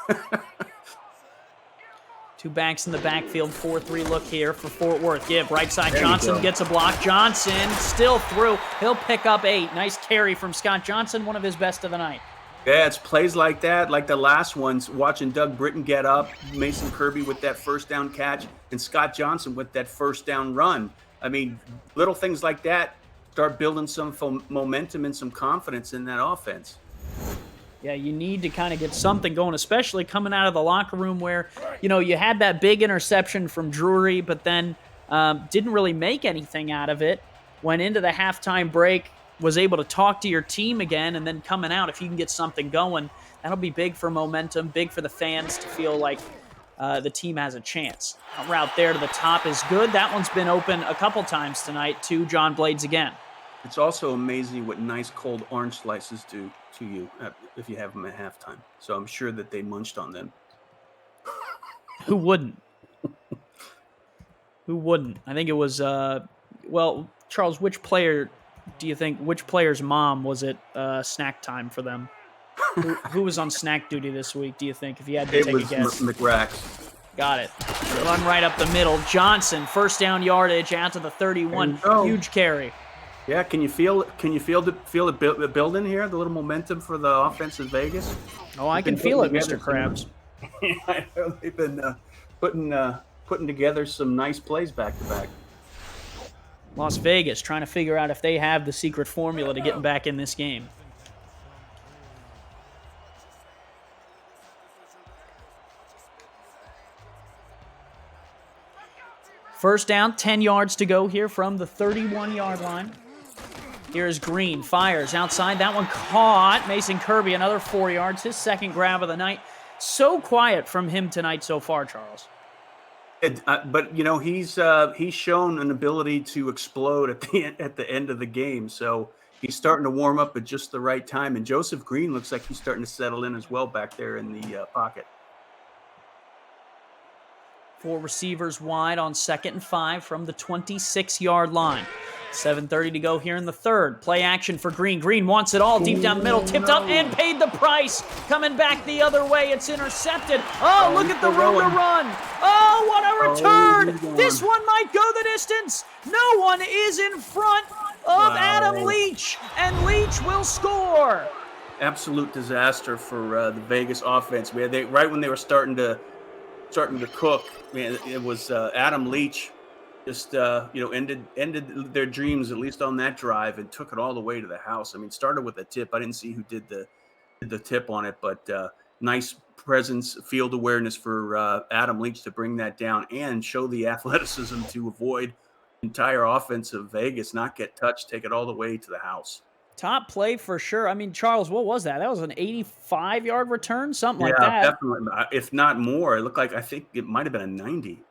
S1: 2 backs in the backfield, 4-3 look here for Fort Worth. Give right side, Johnson gets a block. Johnson still through. He'll pick up 8. Nice carry from Scott Johnson, one of his best of the night.
S2: Yeah, it's plays like that, like the last ones, watching Doug Britton get up, Mason Kirby with that first down catch, and Scott Johnson with that first down run. I mean, little things like that start building some momentum and some confidence in that offense.
S1: Yeah, you need to kind of get something going, especially coming out of the locker room where, you had that big interception from Drury, but then didn't really make anything out of it. Went into the halftime break, was able to talk to your team again, and then coming out, if you can get something going, that'll be big for momentum, big for the fans to feel like the team has a chance. A route there to the top is good. That one's been open a couple times tonight to John Blades again.
S2: It's also amazing what nice cold orange slices do to you if you have them at halftime. So I'm sure that they munched on them.
S1: Who wouldn't? Who wouldn't? I think it was, Charles, which player's mom was it snack time for them? Who was on snack duty this week, do you think, if you had to
S2: It
S1: take
S2: was
S1: a guess?
S2: McRax.
S1: Got it. Run right up the middle. Johnson, first down yardage out to the 31. Huge carry.
S2: Yeah, can you feel it building here? The little momentum for the offense in Vegas.
S1: Oh, I can feel it, Mr. Krabs.
S2: I know they've been putting together some nice plays back to back.
S1: Las Vegas trying to figure out if they have the secret formula to getting back in this game. First down, 10 yards to go here from the 31-yard line. Here's Green, fires outside. That one caught. Mason Kirby, another 4 yards. His second grab of the night. So quiet from him tonight so far, Charles.
S2: But you know he's shown an ability to explode at the end of the game. So he's starting to warm up at just the right time. And Joseph Green looks like he's starting to settle in as well back there in the pocket.
S1: 4 receivers wide on 2nd and 5 from the 26-yard line. 7:30 to go here in the third. Play action for Green. Green wants it all deep down the middle. Tipped up and paid the price. Coming back the other way. It's intercepted. Oh, look at the room to run. Oh, what a return. This one might go the distance. No one is in front of Adam Leach, and Leach will score.
S2: Absolute disaster for the Vegas offense. Right when they were starting to cook, man, it was Adam Leach just ended their dreams, at least on that drive, and took it all the way to the house. I mean, started with a tip. I didn't see who did the tip on it, but nice presence, field awareness for Adam Leach to bring that down and show the athleticism to avoid the entire offense of Vegas not get touched, take it all the way to the house.
S1: Top play for sure. I mean, Charles, what was that? That was an 85-yard return, something like that.
S2: Yeah, definitely. If not more, it looked like, I think it might have been a 90.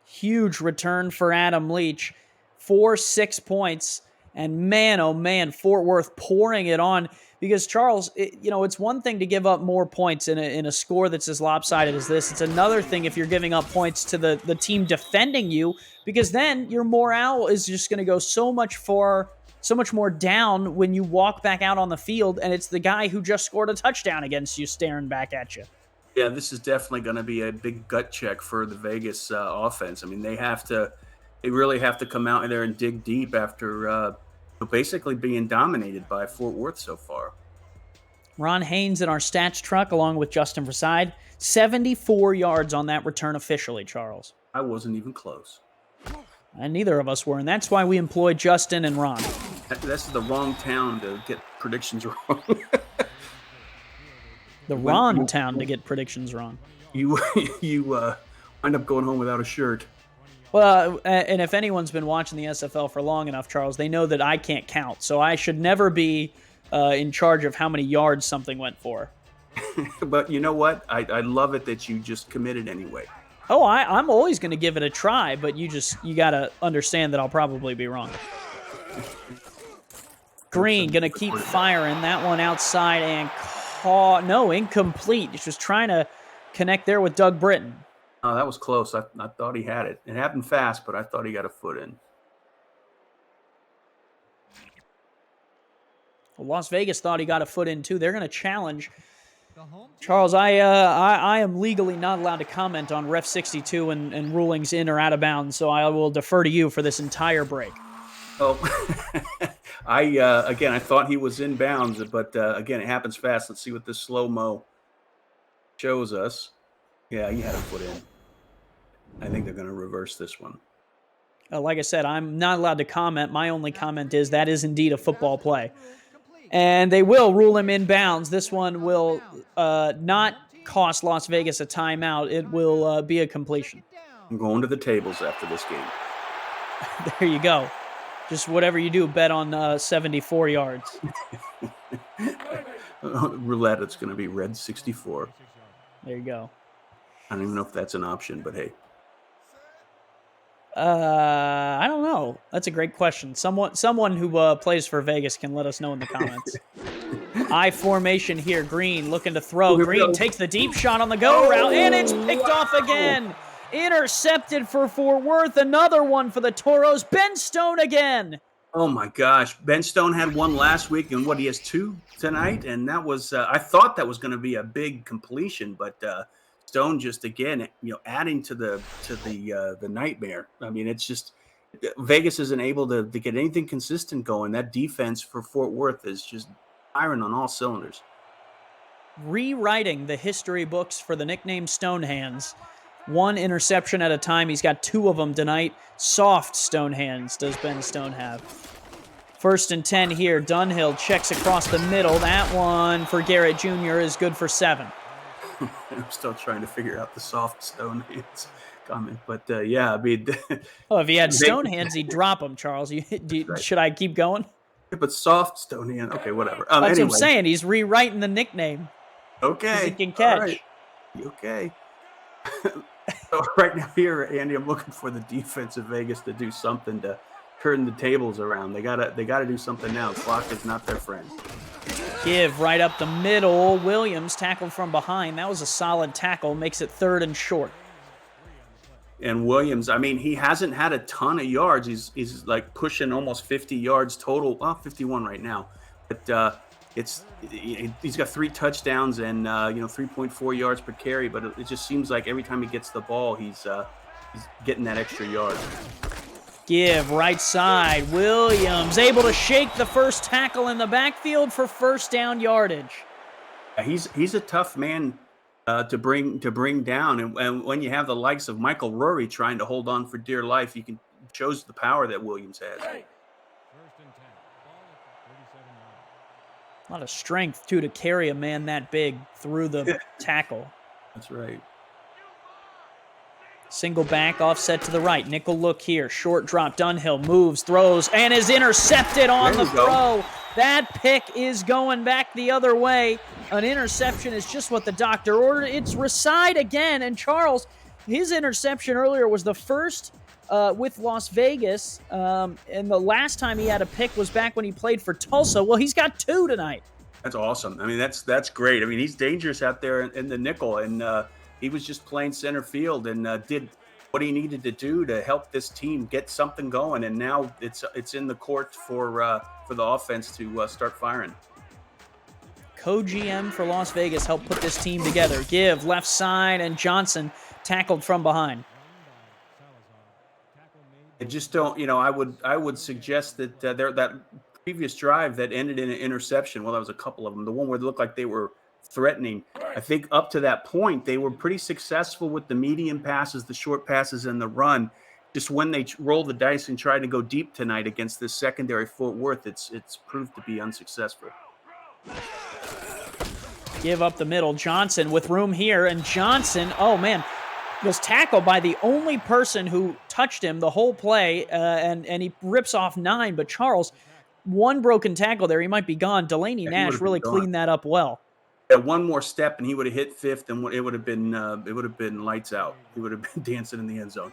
S1: Huge return for Adam Leach. 6 points. And man, oh man, Fort Worth pouring it on. Because, Charles, it's one thing to give up more points in a score that's as lopsided as this. It's another thing if you're giving up points to the team defending you, because then your morale is just going to go so much more down when you walk back out on the field, and it's the guy who just scored a touchdown against you staring back at you.
S2: Yeah, this is definitely going to be a big gut check for the Vegas offense. I mean, they really have to come out there and dig deep after basically being dominated by Fort Worth so far.
S1: Ron Haynes in our stats truck, along with Justin Forsythe, 74 yards on that return officially, Charles.
S2: I wasn't even close.
S1: And neither of us were, and that's why we employed Justin and Ron.
S2: That's the wrong town to get predictions wrong.
S1: The wrong town to get predictions wrong.
S2: You wind up going home without a shirt.
S1: Well, and if anyone's been watching the SFL for long enough, Charles, they know that I can't count. So I should never be in charge of how many yards something went for.
S2: But you know what? I love it that you just committed anyway.
S1: Oh, I'm always going to give it a try, but you got to understand that I'll probably be wrong. Green going to keep firing. That one outside and incomplete. He's just trying to connect there with Doug Britton.
S2: Oh, that was close. I thought he had it. It happened fast, but I thought he got a foot in.
S1: Well, Las Vegas thought he got a foot in, too. They're going to challenge. Charles, I am legally not allowed to comment on Ref 62 and rulings in or out of bounds, so I will defer to you for this entire break.
S2: Oh, I thought he was in bounds, but again, it happens fast. Let's see what this slow-mo shows us. Yeah, he had a foot in. I think they're going to reverse this one.
S1: Like I said, I'm not allowed to comment. My only comment is that is indeed a football play. And they will rule him in bounds. This one will not cost Las Vegas a timeout. It will be a completion.
S2: I'm going to the tables after this game.
S1: There you go. Just whatever you do, bet on 74 yards.
S2: Roulette, it's going to be red 64.
S1: There you go.
S2: I don't even know if that's an option, but hey.
S1: I don't know. That's a great question. Someone who plays for Vegas can let us know in the comments. I formation here. Green looking to throw. Green takes the deep shot on the go route, and it's picked off again. Intercepted for Fort Worth. Another one for the Toros. Ben Stone again.
S2: Oh my gosh, Ben Stone had one last week, and what, he has two tonight, and that was I thought that was going to be a big completion, but Stone just again, adding to the nightmare. I mean, it's just Vegas isn't able to get anything consistent going. That defense for Fort Worth is just firing on all cylinders.
S1: Rewriting the history books for the nickname Stonehands. One interception at a time. He's got two of them tonight. Soft stone hands does Ben Stone have. 1st and 10 here. Dunhill checks across the middle. That one for Garrett Jr. is good for 7.
S2: I'm still trying to figure out the soft stone hands comment, but yeah, I mean,
S1: Oh, if he had stone hands, he'd drop them, Charles.
S2: right.
S1: Should I keep going?
S2: But soft stone hand. Okay, whatever.
S1: That's
S2: anyway.
S1: what I'm saying. He's rewriting the nickname.
S2: Okay.
S1: He can catch.
S2: All right. Okay. So right now here, Andy, I'm looking for the defense of Vegas to do something to turn the tables around. They gotta do something now. Clock is not their friend.
S1: Give right up the middle. Williams tackled from behind. That was a solid tackle. Makes it 3rd and short.
S2: And Williams, I mean, he hasn't had a ton of yards. He's like pushing almost 50 yards total. Well, 51 right now, but he's got 3 touchdowns and 3.4 yards per carry. But it just seems like every time he gets the ball, he's getting that extra yard.
S1: Give right side. Williams able to shake the first tackle in the backfield for 1st down yardage.
S2: He's a tough man to bring down, and when you have the likes of Michael Rory trying to hold on for dear life, shows the power that Williams has.
S1: A lot of strength too to carry a man that big through the tackle.
S2: That's right.
S1: Single back, offset to the right. Nickel look here. Short drop. Dunhill moves, throws, and is intercepted on the throw. That pick is going back the other way. An interception is just what the doctor ordered. It's Reside again. And Charles, his interception earlier was the first with Las Vegas. And the last time he had a pick was back when he played for Tulsa. Well, he's got 2 tonight.
S2: That's awesome. I mean, that's great. I mean, he's dangerous out there in the nickel, and he was just playing center field and did what he needed to do to help this team get something going. And now it's in the court for the offense to start firing.
S1: Co-GM for Las Vegas helped put this team together. Give left side, and Johnson tackled from behind.
S2: I just don't, I would suggest that that previous drive that ended in an interception. Well, that was a couple of them. The one where it looked like they were threatening. I think up to that point, they were pretty successful with the medium passes, the short passes, and the run. Just when they roll the dice and try to go deep tonight against this secondary Fort Worth, it's proved to be unsuccessful.
S1: Give up the middle. Johnson with room here, and Johnson, oh man, was tackled by the only person who touched him the whole play, and he rips off 9. But Charles, one broken tackle there, he might be gone. Delaney Nash really cleaned that up well.
S2: Yeah, one more step, and he would have hit 5th, and it would have been lights out. He would have been dancing in the end zone.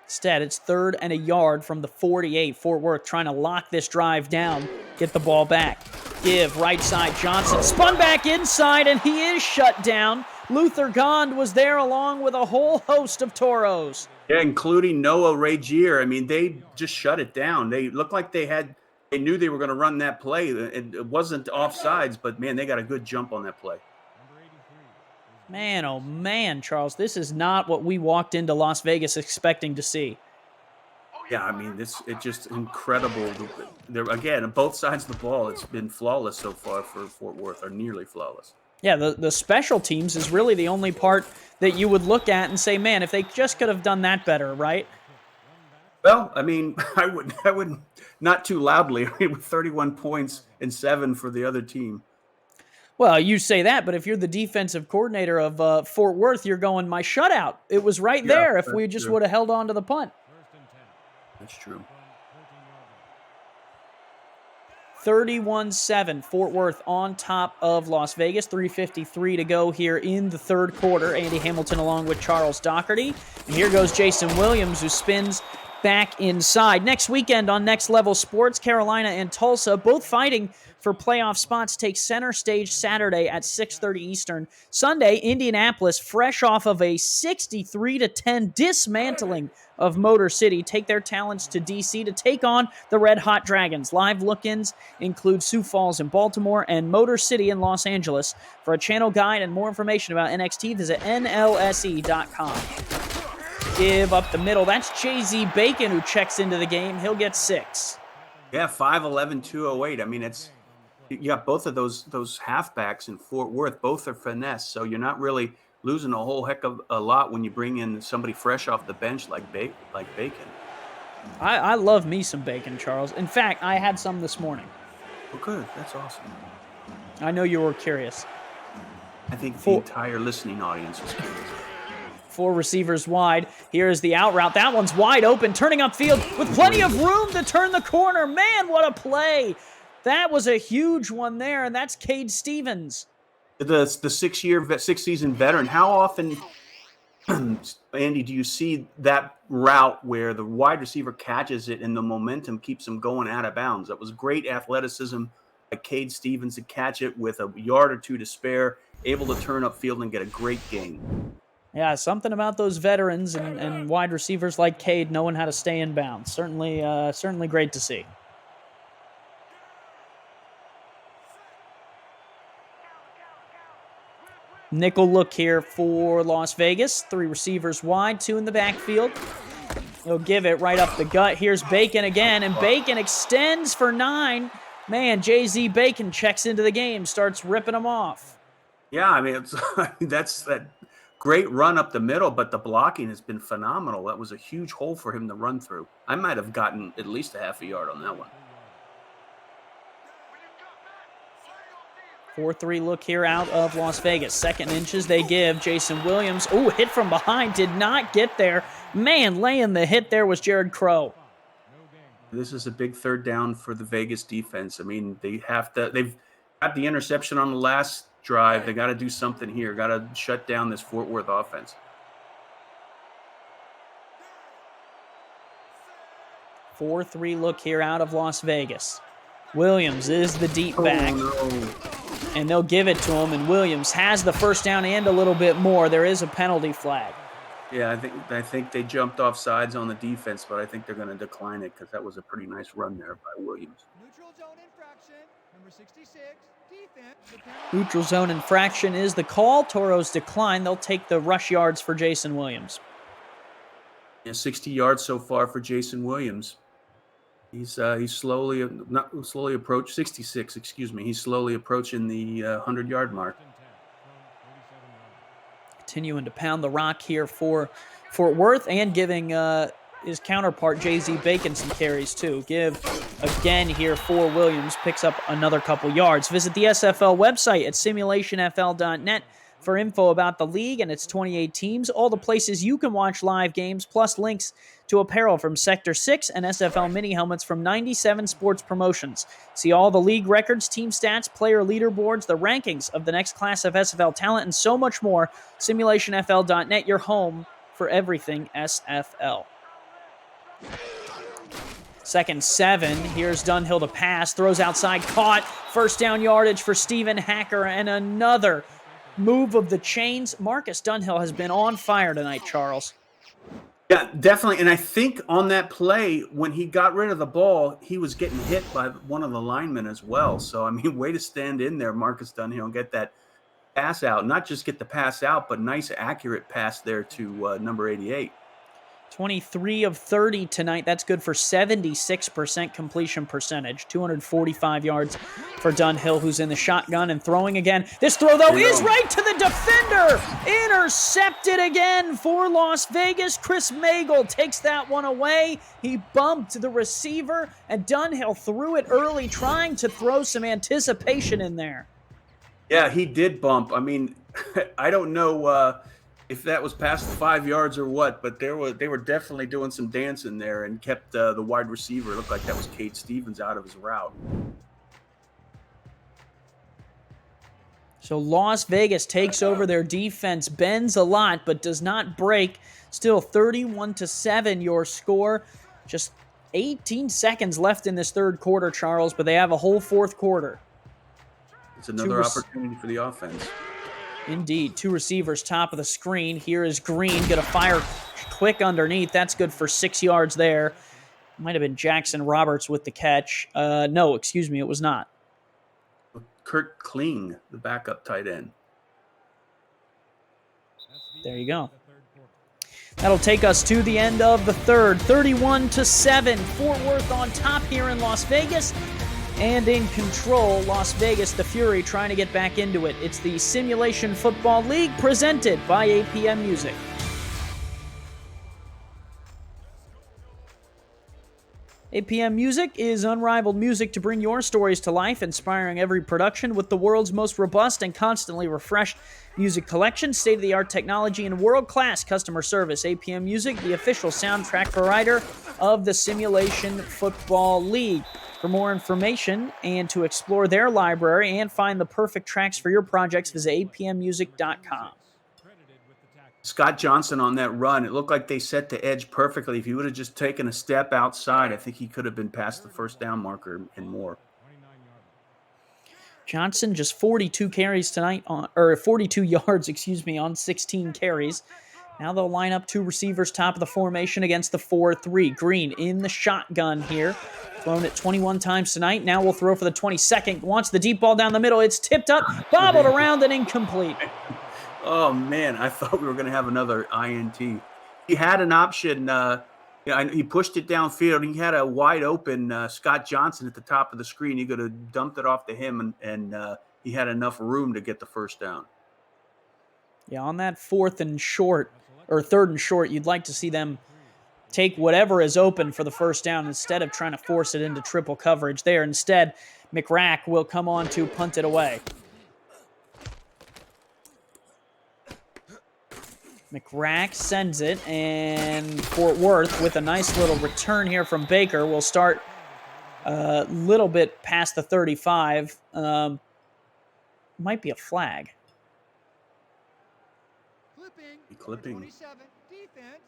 S1: Instead, it's 3rd and a yard from the 48. Fort Worth trying to lock this drive down, get the ball back. Give right side. Johnson spun back inside, and he is shut down. Luther Gond was there along with a whole host of Toros.
S2: Yeah, including Noah Regier. I mean, they just shut it down. They looked like they knew they were going to run that play. It wasn't offsides, but man, they got a good jump on that play.
S1: Man, oh man, Charles, this is not what we walked into Las Vegas expecting to see.
S2: Yeah, I mean, it's just incredible. Again, on both sides of the ball, it's been flawless so far for Fort Worth, or nearly flawless.
S1: Yeah, the special teams is really the only part that you would look at and say, man, if they just could have done that better, right?
S2: Well, I mean, I would not too loudly. I mean, with 31 points and 7 for the other team.
S1: Well, you say that, but if you're the defensive coordinator of Fort Worth, you're going, my shutout. It was right there if we just would have held on to the punt.
S2: That's true.
S1: 31-7, Fort Worth on top of Las Vegas. 3:53 to go here in the 3rd quarter. Andy Hamilton along with Charles Doherty. And here goes Jason Williams, who spins back inside. Next weekend on Next Level Sports, Carolina and Tulsa, both fighting for playoff spots, take center stage Saturday at 6:30 Eastern. Sunday, Indianapolis, fresh off of a 63-10 dismantling of Motor City, take their talents to D.C. to take on the Red Hot Dragons. Live look-ins include Sioux Falls in Baltimore and Motor City in Los Angeles. For a channel guide and more information about NXT, visit NLSE.com. Give up the middle. That's JZ Bacon who checks into the game. He'll get 6.
S2: Yeah, 5'11", 208. I mean, you got both of those halfbacks in Fort Worth. Both are finesse, so you're not really losing a whole heck of a lot when you bring in somebody fresh off the bench like Bacon.
S1: I love me some bacon, Charles. In fact, I had some this morning.
S2: Oh, good. That's awesome.
S1: I know you were curious.
S2: I think the entire listening audience was curious.
S1: 4 receivers wide. Here's the out route. That one's wide open, turning upfield with plenty of room to turn the corner. Man, what a play. That was a huge one there, and that's Cade Stevens.
S2: The 6-season veteran. How often, Andy, do you see that route where the wide receiver catches it and the momentum keeps him going out of bounds? That was great athleticism by Cade Stevens to catch it with a yard or two to spare, able to turn upfield and get a great gain.
S1: Yeah, something about those veterans and wide receivers like Cade knowing how to stay in bounds. Certainly great to see. Nickel look here for Las Vegas. 3 receivers wide, 2 in the backfield. He'll give it right up the gut. Here's Bacon again, and Bacon extends for 9. Man, JZ Bacon checks into the game, starts ripping them off.
S2: Yeah, I mean, that's that great run up the middle, but the blocking has been phenomenal. That was a huge hole for him to run through. I might have gotten at least a half a yard on that one.
S1: 4-3 look here out of Las Vegas. 2nd inches they give Jason Williams. Oh, hit from behind. Did not get there. Man, laying the hit there was Jared Crow.
S2: This is a big 3rd down for the Vegas defense. I mean, they've got the interception on the last drive. They got to do something here. Got to shut down this Fort Worth offense.
S1: 4-3 look here out of Las Vegas. Williams is the deep back.
S2: Oh, no.
S1: And they'll give it to him, and Williams has the 1st down and a little bit more. There is a penalty flag.
S2: Yeah, I think they jumped off sides on the defense, but I think they're going to decline it because that was a pretty nice run there by Williams.
S3: Neutral zone infraction, number 66, defense.
S1: Neutral zone infraction is the call. Toros decline. They'll take the rush yards for Jason Williams.
S2: Yeah, 60 yards so far for Jason Williams. He's slowly approached 66. Excuse me. He's slowly approaching the 100-yard mark.
S1: Continuing to pound the rock here for Fort Worth and giving his counterpart JZ Bacon some carries too. Give again here for Williams. Picks up another couple yards. Visit the SFL website at simulationfl.net for info about the league and its 28 teams, all the places you can watch live games, plus links to apparel from Sector 6 and SFL mini helmets from 97 Sports Promotions. See all the league records, team stats, player leaderboards, the rankings of the next class of SFL talent, and so much more. SimulationFL.net, your home for everything SFL. 2nd 7. Here's Dunhill to pass. Throws outside. Caught. 1st down yardage for Stephen Hacker. And another move of the chains. Marcus Dunhill has been on fire tonight, Charles.
S2: Yeah, definitely. And I think on that play, when he got rid of the ball, he was getting hit by one of the linemen as well. So, I mean, way to stand in there, Marcus Dunhill, and get that pass out. Not just get the pass out, but nice, accurate pass there to number 88.
S1: 23 of 30 tonight. That's good for 76% completion percentage. 245 yards for Dunhill, who's in the shotgun and throwing again. This throw, though, is right to the defender. Intercepted again for Las Vegas. Chris Magel takes that one away. He bumped the receiver, and Dunhill threw it early, trying to throw some anticipation in there.
S2: Yeah, he did bump. I mean, I don't know if that was past the 5 yards or what, but they were definitely doing some dancing there and kept the wide receiver. It looked like that was Cade Stevens out of his route.
S1: So Las Vegas takes over their defense, bends a lot, but does not break. Still 31-7 your score. Just 18 seconds left in this third quarter, Charles, but they have a whole fourth quarter.
S2: It's another opportunity for the offense.
S1: Indeed. 2 receivers top of the screen. Here is Green. Going to fire quick underneath. That's good for 6 yards there. Might have been Jackson Roberts with the catch. No, excuse me, it was not.
S2: Kurt Kling, the backup tight end.
S1: There you go. That'll take us to the end of the third. 31-7. Fort Worth on top here in Las Vegas. And in control, Las Vegas, the Fury, trying to get back into it. It's the Simulation Football League presented by APM Music. APM Music is unrivaled music to bring your stories to life, inspiring every production with the world's most robust and constantly refreshed music collection, state-of-the-art technology, and world-class customer service. APM Music, the official soundtrack provider of the Simulation Football League. For more information and to explore their library and find the perfect tracks for your projects, visit apmmusic.com.
S2: Scott Johnson on that run, it looked like they set the edge perfectly. If he would have just taken a step outside, I think he could have been past the first down marker and more.
S1: Johnson just 42 carries tonight or 42 yards, on 16 carries. Now they'll line up 2 receivers top of the formation against the 4-3. Green in the shotgun here. Thrown it 21 times tonight. Now we'll throw for the 22nd. Wants the deep ball down the middle. It's tipped up, bobbled around, and incomplete.
S2: Oh, man, I thought we were going to have another INT. He had an option. He pushed it downfield. He had a wide open Scott Johnson at the top of the screen. He could have dumped it off to him, and he had enough room to get the first down.
S1: Yeah, on that third and short, you'd like to see them take whatever is open for the first down instead of trying to force it into triple coverage there. Instead, McRack will come on to punt it away. McRack sends it, and Fort Worth with a nice little return here from Baker will start a little bit past the 35. Might be a flag.
S2: Clipping.
S3: 27, defense.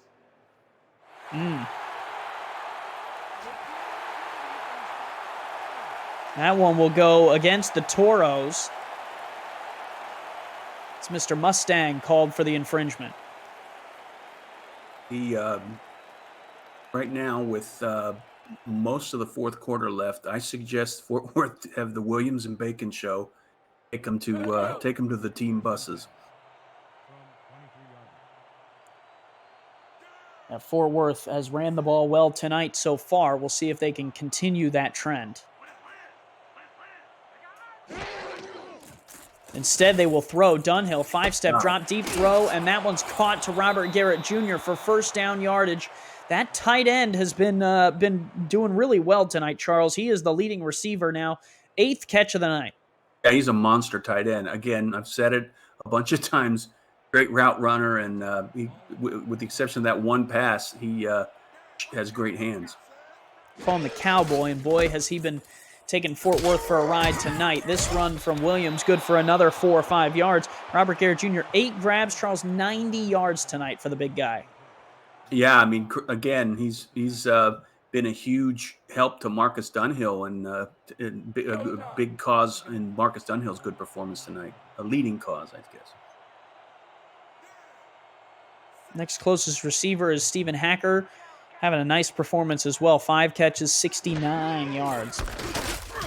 S1: That one will go against the Toros. It's Mr. Mustang called for the infringement.
S2: Right now, with most of the fourth quarter left, I suggest Fort Worth have the Williams and Bacon show. Take them to the team buses.
S1: Fort Worth has ran the ball well tonight so far. We'll see if they can continue that trend. Instead, they will throw. Dunhill, 5-step drop, deep throw, and that one's caught to Robert Garrett Jr. for first down yardage. That tight end has been doing really well tonight, Charles. He is the leading receiver now. 8th catch of the night.
S2: Yeah, he's a monster tight end. Again, I've said it a bunch of times. Great route runner, and with the exception of that one pass, he has great hands.
S1: Call him the Cowboy, and boy, has he been taking Fort Worth for a ride tonight. This run from Williams, good for another 4 or 5 yards. Robert Garrett Jr., 8 grabs. Charles, 90 yards tonight for the big guy.
S2: Yeah, I mean, again, he's been a huge help to Marcus Dunhill, and a big cause in Marcus Dunhill's good performance tonight. A leading cause, I guess.
S1: Next closest receiver is Stephen Hacker, having a nice performance as well. 5 catches, 69 yards.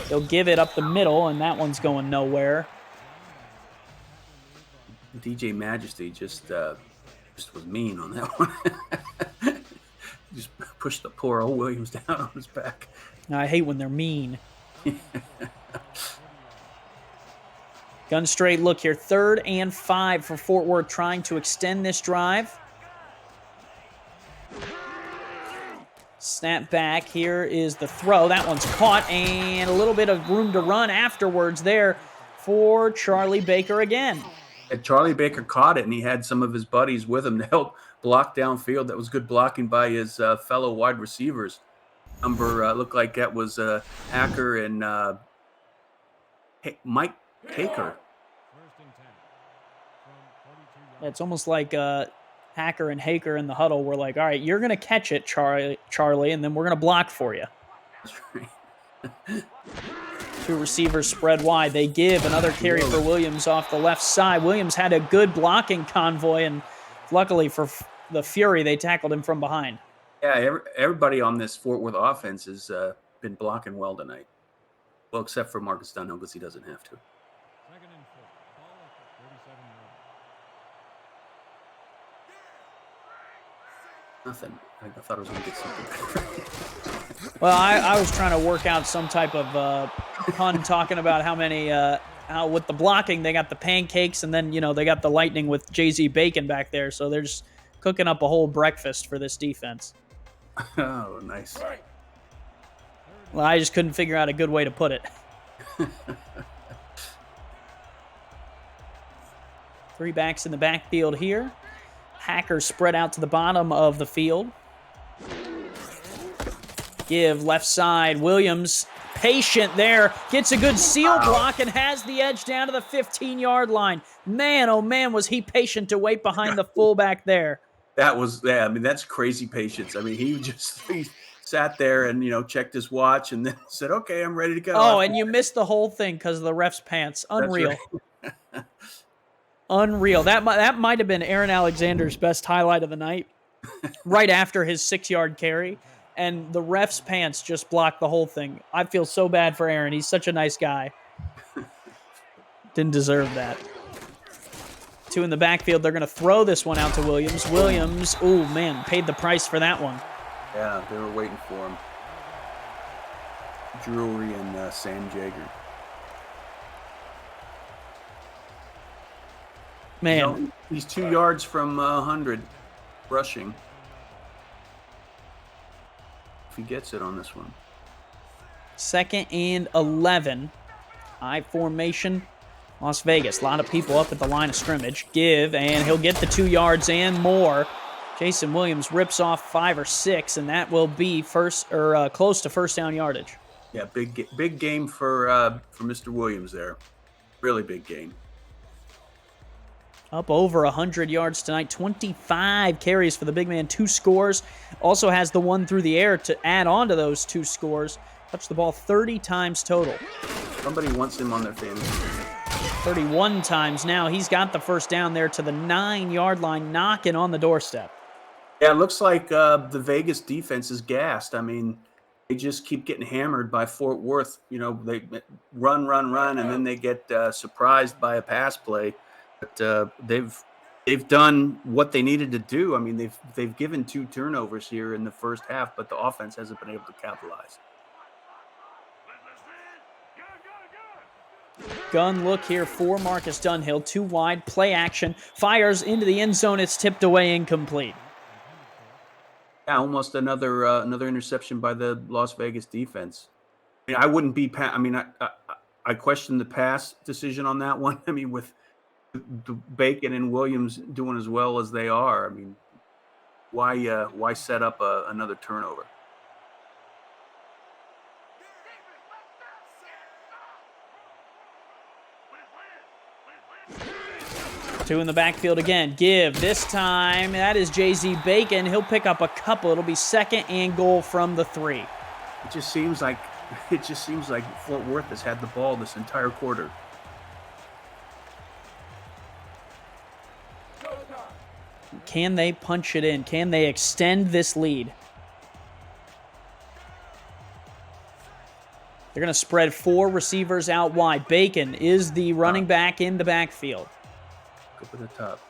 S1: They'll give it up the middle, and that one's going nowhere.
S2: DJ Majesty just was mean on that one. Just pushed the poor old Williams down on his back.
S1: I hate when they're mean. Gun straight look here. 3rd and 5 for Fort Worth, trying to extend this drive. Snap back. Here is the throw. That one's caught, and a little bit of room to run afterwards there for Charlie Baker again.
S2: And Charlie Baker caught it, and he had some of his buddies with him to help block downfield. That was good blocking by his fellow wide receivers. Looked like that was Hacker and Mike Taker.
S1: It's almost like Hacker and Haker in the huddle were like, all right, you're going to catch it, Charlie, and then we're going to block for you.
S2: That's right.
S1: 2 receivers spread wide. They give another carry for Williams off the left side. Williams had a good blocking convoy, and luckily for the Fury, they tackled him from behind.
S2: Yeah, everybody on this Fort Worth offense has been blocking well tonight. Well, except for Marcus Dunhill, because he doesn't have to.
S3: Second and 4. Ball at the 37 yard.
S2: Nothing. I thought I was going to get something.
S1: Well, I was trying to work out some type of pun talking about how many, how with the blocking, they got the pancakes, and then, they got the lightning with Jay-Z Bacon back there. So they're just cooking up a whole breakfast for this defense.
S2: Oh, nice.
S1: Well, I just couldn't figure out a good way to put it. 3 backs in the backfield here. Hacker spread out to the bottom of the field. Give left side. Williams, patient there. Gets a good seal block and has the edge down to the 15-yard line. Man, oh man, was he patient to wait behind the fullback there.
S2: That's crazy patience. I mean, he sat there and, checked his watch and then said, okay, I'm ready to go.
S1: Oh, and you missed the whole thing because of the ref's pants. Unreal.
S2: Right.
S1: Unreal. That might have been Aaron Alexander's best highlight of the night, right after his 6-yard carry. And the ref's pants just blocked the whole thing. I feel so bad for Aaron. He's such a nice guy. Didn't deserve that. 2 in the backfield. They're going to throw this one out to Williams. Williams, oh man, paid the price for that one.
S2: Yeah, they were waiting for him. Drury and Sam Jager.
S1: Man.
S2: He's 2 yards from 100 rushing. If he gets it on this one.
S1: 2nd and 11. I formation. Las Vegas. A lot of people up at the line of scrimmage. Give, and he'll get the 2 yards and more. Jason Williams rips off 5 or 6, and that will be close to first down yardage.
S2: Yeah, big game for Mr. Williams there. Really big game.
S1: Up over 100 yards tonight. 25 carries for the big man. 2 scores. Also has the one through the air to add on to those 2 scores. Touched the ball 30 times total.
S2: Somebody wants him on their fantasy team.
S1: 31 times now. He's got the first down there to the 9-yard line, knocking on the doorstep.
S2: Yeah, it looks like the Vegas defense is gassed. I mean, they just keep getting hammered by Fort Worth. They run, and then they get surprised by a pass play. But they've done what they needed to do. I mean, they've given 2 turnovers here in the first half, but the offense hasn't been able to capitalize.
S1: Gun look here for Marcus Dunhill. 2 wide, play action. Fires into the end zone. It's tipped away, incomplete.
S2: Yeah, almost another interception by the Las Vegas defense. I mean, I wouldn't be. I question the pass decision on that one. I mean, with Bacon and Williams doing as well as they are, I mean, why set up another turnover?
S1: Two in the backfield again. Give. This time, that is Jay-Z Bacon. He'll pick up a couple. It'll be 2nd and goal from the 3.
S2: It just seems like Fort Worth has had the ball this entire quarter.
S1: Can they punch it in? Can they extend this lead? They're going to spread 4 receivers out wide. Bacon is the running back in the backfield.
S2: Go for the top.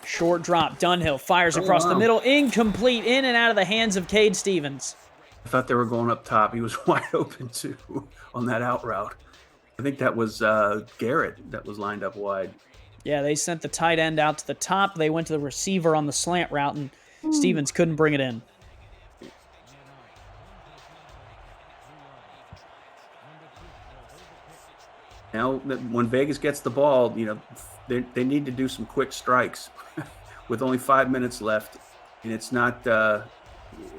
S1: Short drop. Dunhill fires across the middle. Incomplete. In and out of the hands of Cade Stevens.
S2: I thought they were going up top. He was wide open, too, on that out route. I think that was Garrett that was lined up wide.
S1: Yeah, they sent the tight end out to the top. They went to the receiver on the slant route, and Stevens couldn't bring it in.
S2: Now, when Vegas gets the ball, they need to do some quick strikes with only 5 minutes left. And it's not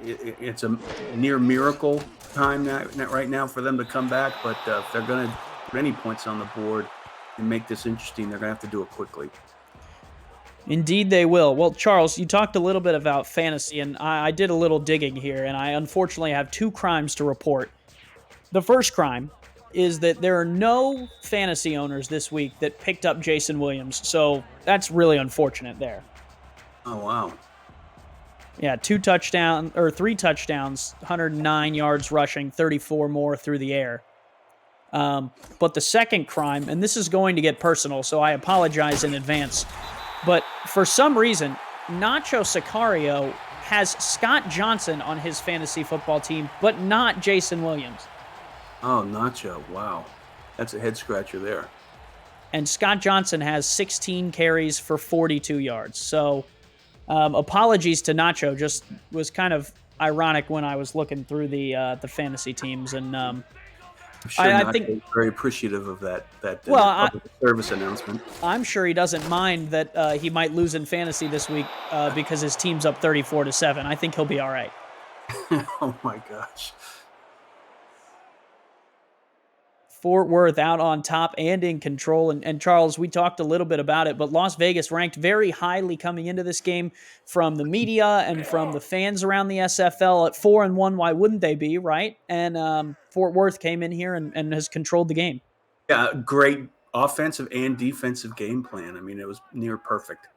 S2: it's a near miracle time right now for them to come back. But if they're going to put any points on the board and make this interesting, they're going to have to do it quickly.
S1: Indeed, they will. Well, Charles, you talked a little bit about fantasy, and I did a little digging here, and I unfortunately have two crimes to report. The first crime is that there are no fantasy owners this week that picked up Jason Williams, so that's really unfortunate there.
S2: Oh, wow.
S1: Yeah, 3 touchdowns, 109 yards rushing, 34 more through the air. But the second crime, and this is going to get personal, so I apologize in advance, but for some reason, Nacho Sicario has Scott Johnson on his fantasy football team, but not Jason Williams.
S2: Oh, Nacho. Wow. That's a head scratcher there.
S1: And Scott Johnson has 16 carries for 42 yards. So apologies to Nacho. Just was kind of ironic when I was looking through the fantasy teams. And
S2: I'm sure
S1: I
S2: Nacho
S1: think
S2: is very appreciative of that
S1: Well,
S2: public service announcement.
S1: I'm sure he doesn't mind that he might lose in fantasy this week because his team's up 34-7. I think he'll be all right.
S2: Oh, my gosh.
S1: Fort Worth out on top and in control. And Charles, we talked a little bit about it, but Las Vegas ranked very highly coming into this game from the media and from the fans around the SFL at 4-1. Why wouldn't they be, right? And Fort Worth came in here and has controlled the game.
S2: Yeah, great offensive and defensive game plan. I mean, it was near perfect.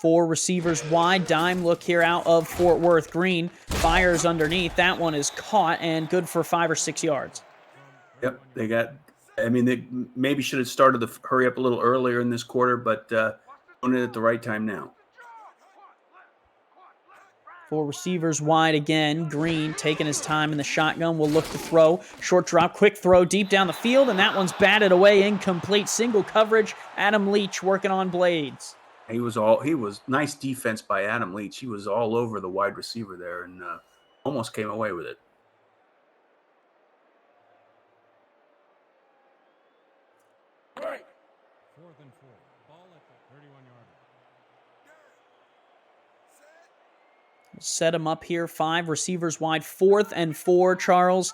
S1: 4 receivers wide, dime look here out of Fort Worth. Green fires underneath. That one is caught and good for 5 or 6 yards.
S2: Yep, they maybe should have started the hurry up a little earlier in this quarter, but doing it at the right time now.
S1: 4 receivers wide again. Green taking his time in the shotgun. Will look to throw. Short drop, quick throw deep down the field, and that one's batted away, incomplete. Single coverage. Adam Leach working on blades.
S2: He was nice defense by Adam Leach. He was all over the wide receiver there and almost came away with it.
S3: All right. 4th and 4. Ball at the 31-yard line.
S1: Set him up here. 5 receivers wide. 4th and 4, Charles.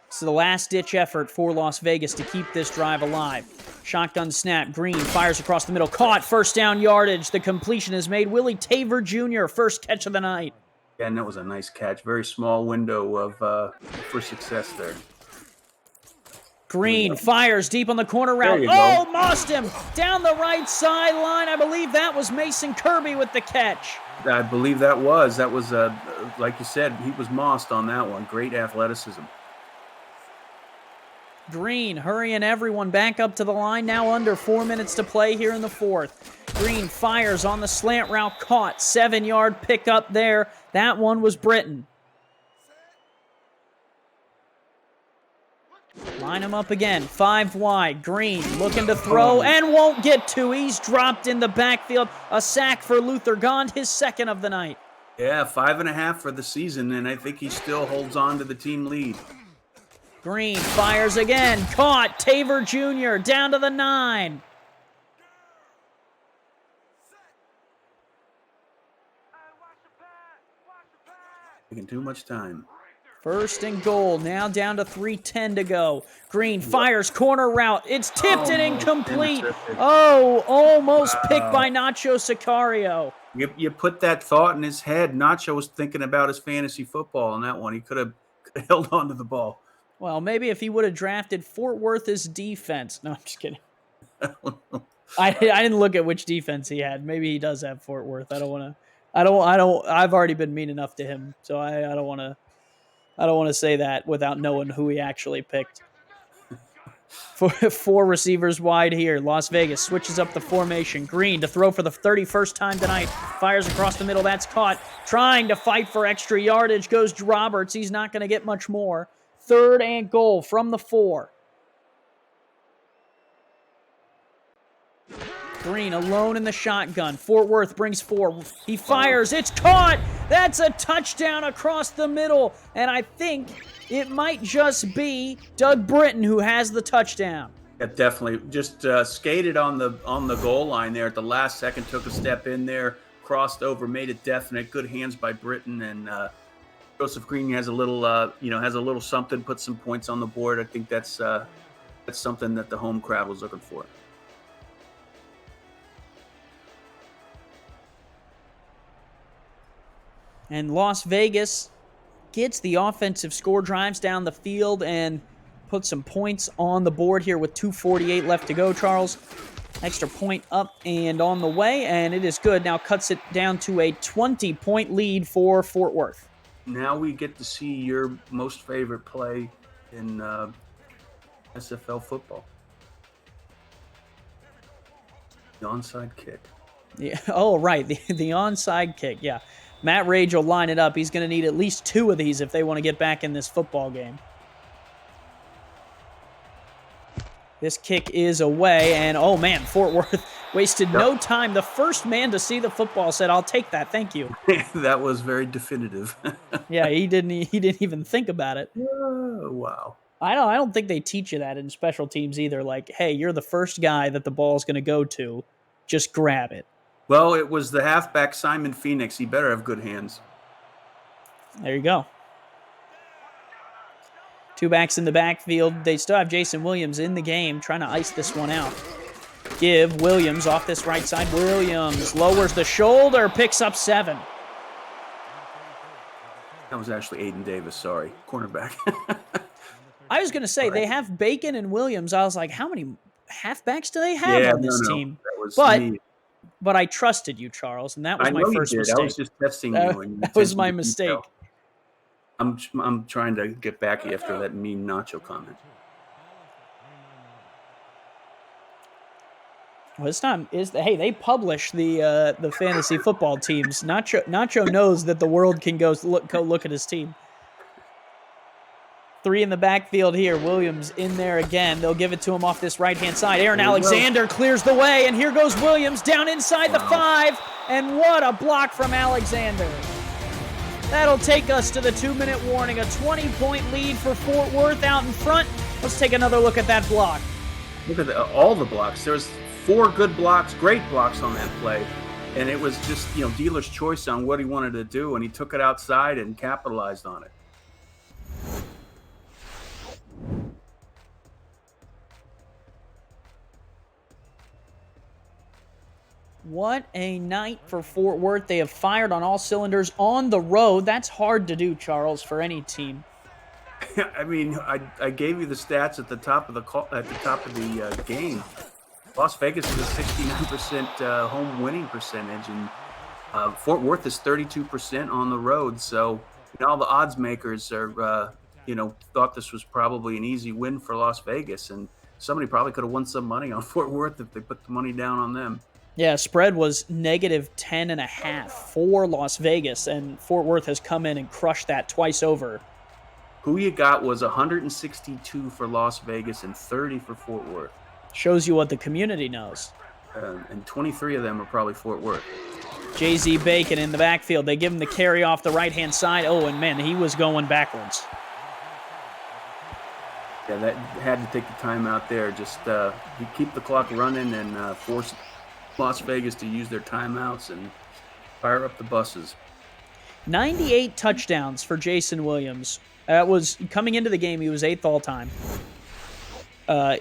S1: It's the last-ditch effort for Las Vegas to keep this drive alive. Shotgun snap. Green fires across the middle. Caught. First down yardage. The completion is made. Willie Taver Jr., first catch of the night.
S2: Yeah, and that was a nice catch. Very small window of for success there.
S1: Green fires deep on the corner route.
S2: Go.
S1: Mossed him down the right sideline. I believe that was Mason Kirby with the catch.
S2: I believe that was like you said, he was mossed on that one. Great athleticism.
S1: Green hurrying everyone back up to the line. Now under 4 minutes to play here in the 4th. Green fires on the slant route. Caught. 7-yard pickup there. That one was Britton. Line him up again. 5 wide. Green looking to throw and won't get to. He's dropped in the backfield. A sack for Luther Gond, his second of the night.
S2: Yeah, 5.5 for the season, and I think he still holds on to the team lead.
S1: Green fires again. Caught. Taver Jr. down to the 9.
S2: Taking too much time.
S1: 1st and goal. Now down to 3:10 to go. Green fires corner route. It's tipped and incomplete. Almost picked by Nacho Sicario.
S2: You put that thought in his head. Nacho was thinking about his fantasy football on that one. He could have held on to the ball.
S1: Well, maybe if he would have drafted Fort Worth as defense. No, I'm just kidding. I didn't look at which defense he had. Maybe he does have Fort Worth. I don't want to. I've already been mean enough to him, so I don't want to. I don't want to say that without knowing who he actually picked. 4 receivers wide here. Las Vegas switches up the formation. Green to throw for the 31st time tonight. Fires across the middle. That's caught. Trying to fight for extra yardage goes Roberts. He's not going to get much more. 3rd and goal from the 4. Green alone in the shotgun. Fort Worth brings 4. He fires. It's caught. That's a touchdown across the middle. And I think it might just be Doug Britton who has the touchdown.
S2: Yeah, definitely. Just skated on the goal line there at the last second. Took a step in there, crossed over, made it definite. Good hands by Britton, and Joseph Green has a little something. Put some points on the board. I think that's something that the home crowd was looking for.
S1: And Las Vegas gets the offensive score, drives down the field, and puts some points on the board here with 2:48 left to go, Charles. Extra point up and on the way, and it is good. Now cuts it down to a 20-point lead for Fort Worth.
S2: Now we get to see your most favorite play in SFL football. The onside kick.
S1: Yeah. Oh, right. The onside kick. Yeah. Matt Rage will line it up. He's going to need at least 2 of these if they want to get back in this football game. This kick is away, and oh man, Fort Worth wasted no time. The first man to see the football said, "I'll take that, thank you."
S2: That was very definitive.
S1: Yeah, he didn't even think about it.
S2: Oh, wow.
S1: I don't think they teach you that in special teams either. Like, hey, you're the first guy that the ball's going to go to. Just grab it.
S2: Well, it was the halfback Simon Phoenix. He better have good hands.
S1: There you go. 2 backs in the backfield. They still have Jason Williams in the game, trying to ice this one out. Give Williams off this right side. Williams lowers the shoulder, picks up 7.
S2: That was actually Aiden Davis, sorry. Cornerback.
S1: I was going to say, they have Bacon and Williams. I was like, how many halfbacks do they have on this team?
S2: That was me.
S1: But I trusted you, Charles, and that was my first mistake.
S2: I was just testing you.
S1: That was my mistake.
S2: I'm trying to get back after that mean Nacho comment.
S1: Well, it's not. Hey, they publish the fantasy football teams. Nacho knows that the world can go look at his team. 3 in the backfield here. Williams in there again. They'll give it to him off this right-hand side. Aaron Alexander clears the way, and here goes Williams down inside the 5. And what a block from Alexander. That'll take us to the 2-minute warning. A 20-point lead for Fort Worth out in front. Let's take another look at that block.
S2: Look at all the blocks. There was 4 good blocks, great blocks on that play. And it was just, dealer's choice on what he wanted to do, and he took it outside and capitalized on it.
S1: What a night for Fort Worth. They have fired on all cylinders on the road. That's hard to do, Charles, for any team.
S2: I mean, I gave you the stats at the top of the game. Las Vegas is a 69% home winning percentage, and Fort Worth is 32% on the road. So all the odds makers are, thought this was probably an easy win for Las Vegas, and somebody probably could have won some money on Fort Worth if they put the money down on them.
S1: Yeah, spread was -10.5 for Las Vegas, and Fort Worth has come in and crushed that twice over.
S2: Who you got was 162 for Las Vegas and 30 for Fort Worth.
S1: Shows you what the community knows.
S2: And 23 of them are probably Fort Worth.
S1: J.Z. Bacon in the backfield. They give him the carry off the right-hand side. Oh, and man, he was going backwards.
S2: Yeah, that had to take the time out there. Just keep the clock running and force Las Vegas to use their timeouts and fire up the buses.
S1: 98 touchdowns for Jason Williams. That was coming into the game. He was 8th all time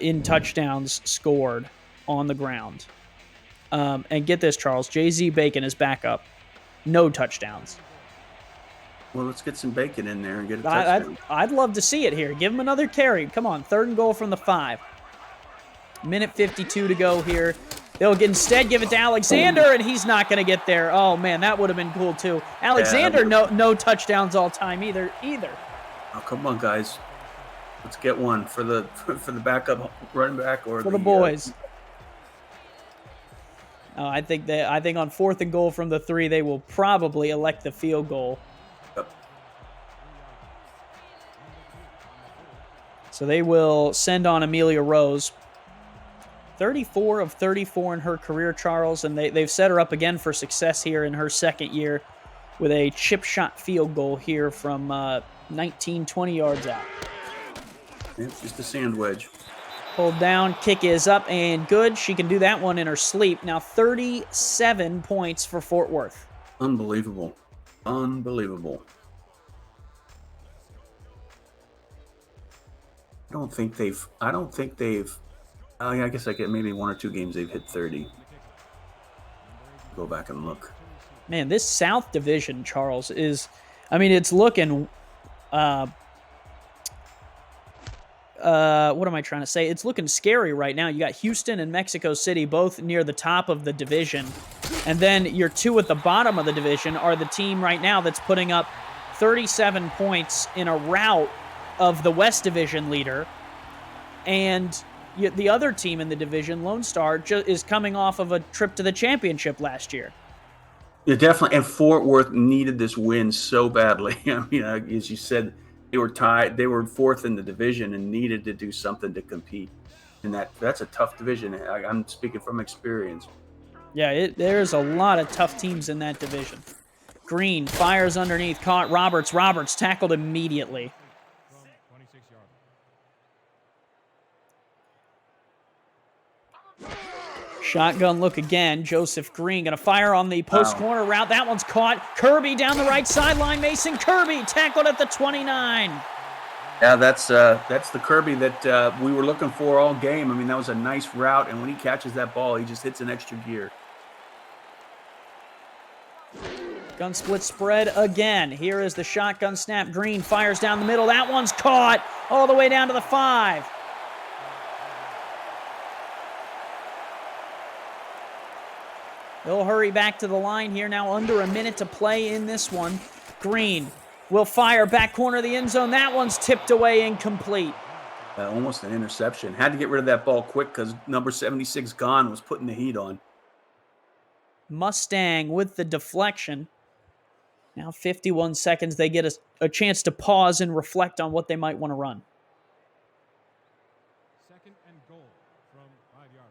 S1: in touchdowns scored on the ground. And get this, Charles. J.Z. Bacon is back up. No touchdowns.
S2: Well, let's get some Bacon in there and get a touchdown.
S1: I'd love to see it here. Give him another carry. Come on, 3rd and goal from the 5. Minute 52 to go here. They'll instead give it to Alexander, and he's not going to get there. Oh, man, that would have been cool, too. Alexander, no touchdowns all time either.
S2: Oh, come on, guys. Let's get one for the backup running back or
S1: for the boys. I think on 4th and goal from the 3, they will probably elect the field goal.
S2: Yep.
S1: So they will send on Amelia Rose. 34 of 34 in her career, Charles, and they've set her up again for success here in her second year with a chip shot field goal here from 19, 20 yards out.
S2: It's just a sand wedge.
S1: Pulled down, kick is up and good. She can do that one in her sleep. Now 37 points for Fort Worth.
S2: Unbelievable. Unbelievable. I don't think they've I guess I get maybe 1 or 2 games they've hit 30. Go back and look.
S1: Man, this South Division, Charles, is, I mean, it's looking, what am I trying to say? It's looking scary right now. You got Houston and Mexico City both near the top of the division. And then your two at the bottom of the division are the team right now that's putting up 37 points in a rout of the West Division leader. And the other team in the division, Lone Star, is coming off of a trip to the championship last year.
S2: Yeah, definitely. And Fort Worth needed this win so badly. I mean, as you said, they were tied. They were fourth in the division and needed to do something to compete. And that's a tough division. I'm speaking from experience.
S1: Yeah, there's a lot of tough teams in that division. Green fires underneath, caught Roberts. Roberts tackled immediately.
S3: From 26 yards.
S1: Shotgun look again. Joseph Green going to fire on the post corner route. That one's caught. Kirby down the right sideline. Mason Kirby tackled at the 29.
S2: Yeah, that's the Kirby that we were looking for all game. I mean, that was a nice route, and when he catches that ball, he just hits an extra gear.
S1: Gun split spread again. Here is the shotgun snap. Green fires down the middle. That one's caught all the way down to the 5. They'll hurry back to the line here now. Under a minute to play in this one. Green will fire back corner of the end zone. That one's tipped away, incomplete.
S2: Almost an interception. Had to get rid of that ball quick because number 76 Gone was putting the heat on.
S1: Mustang with the deflection. Now 51 seconds. They get a chance to pause and reflect on what they might want to run.
S3: 2nd and goal from 5-yard line.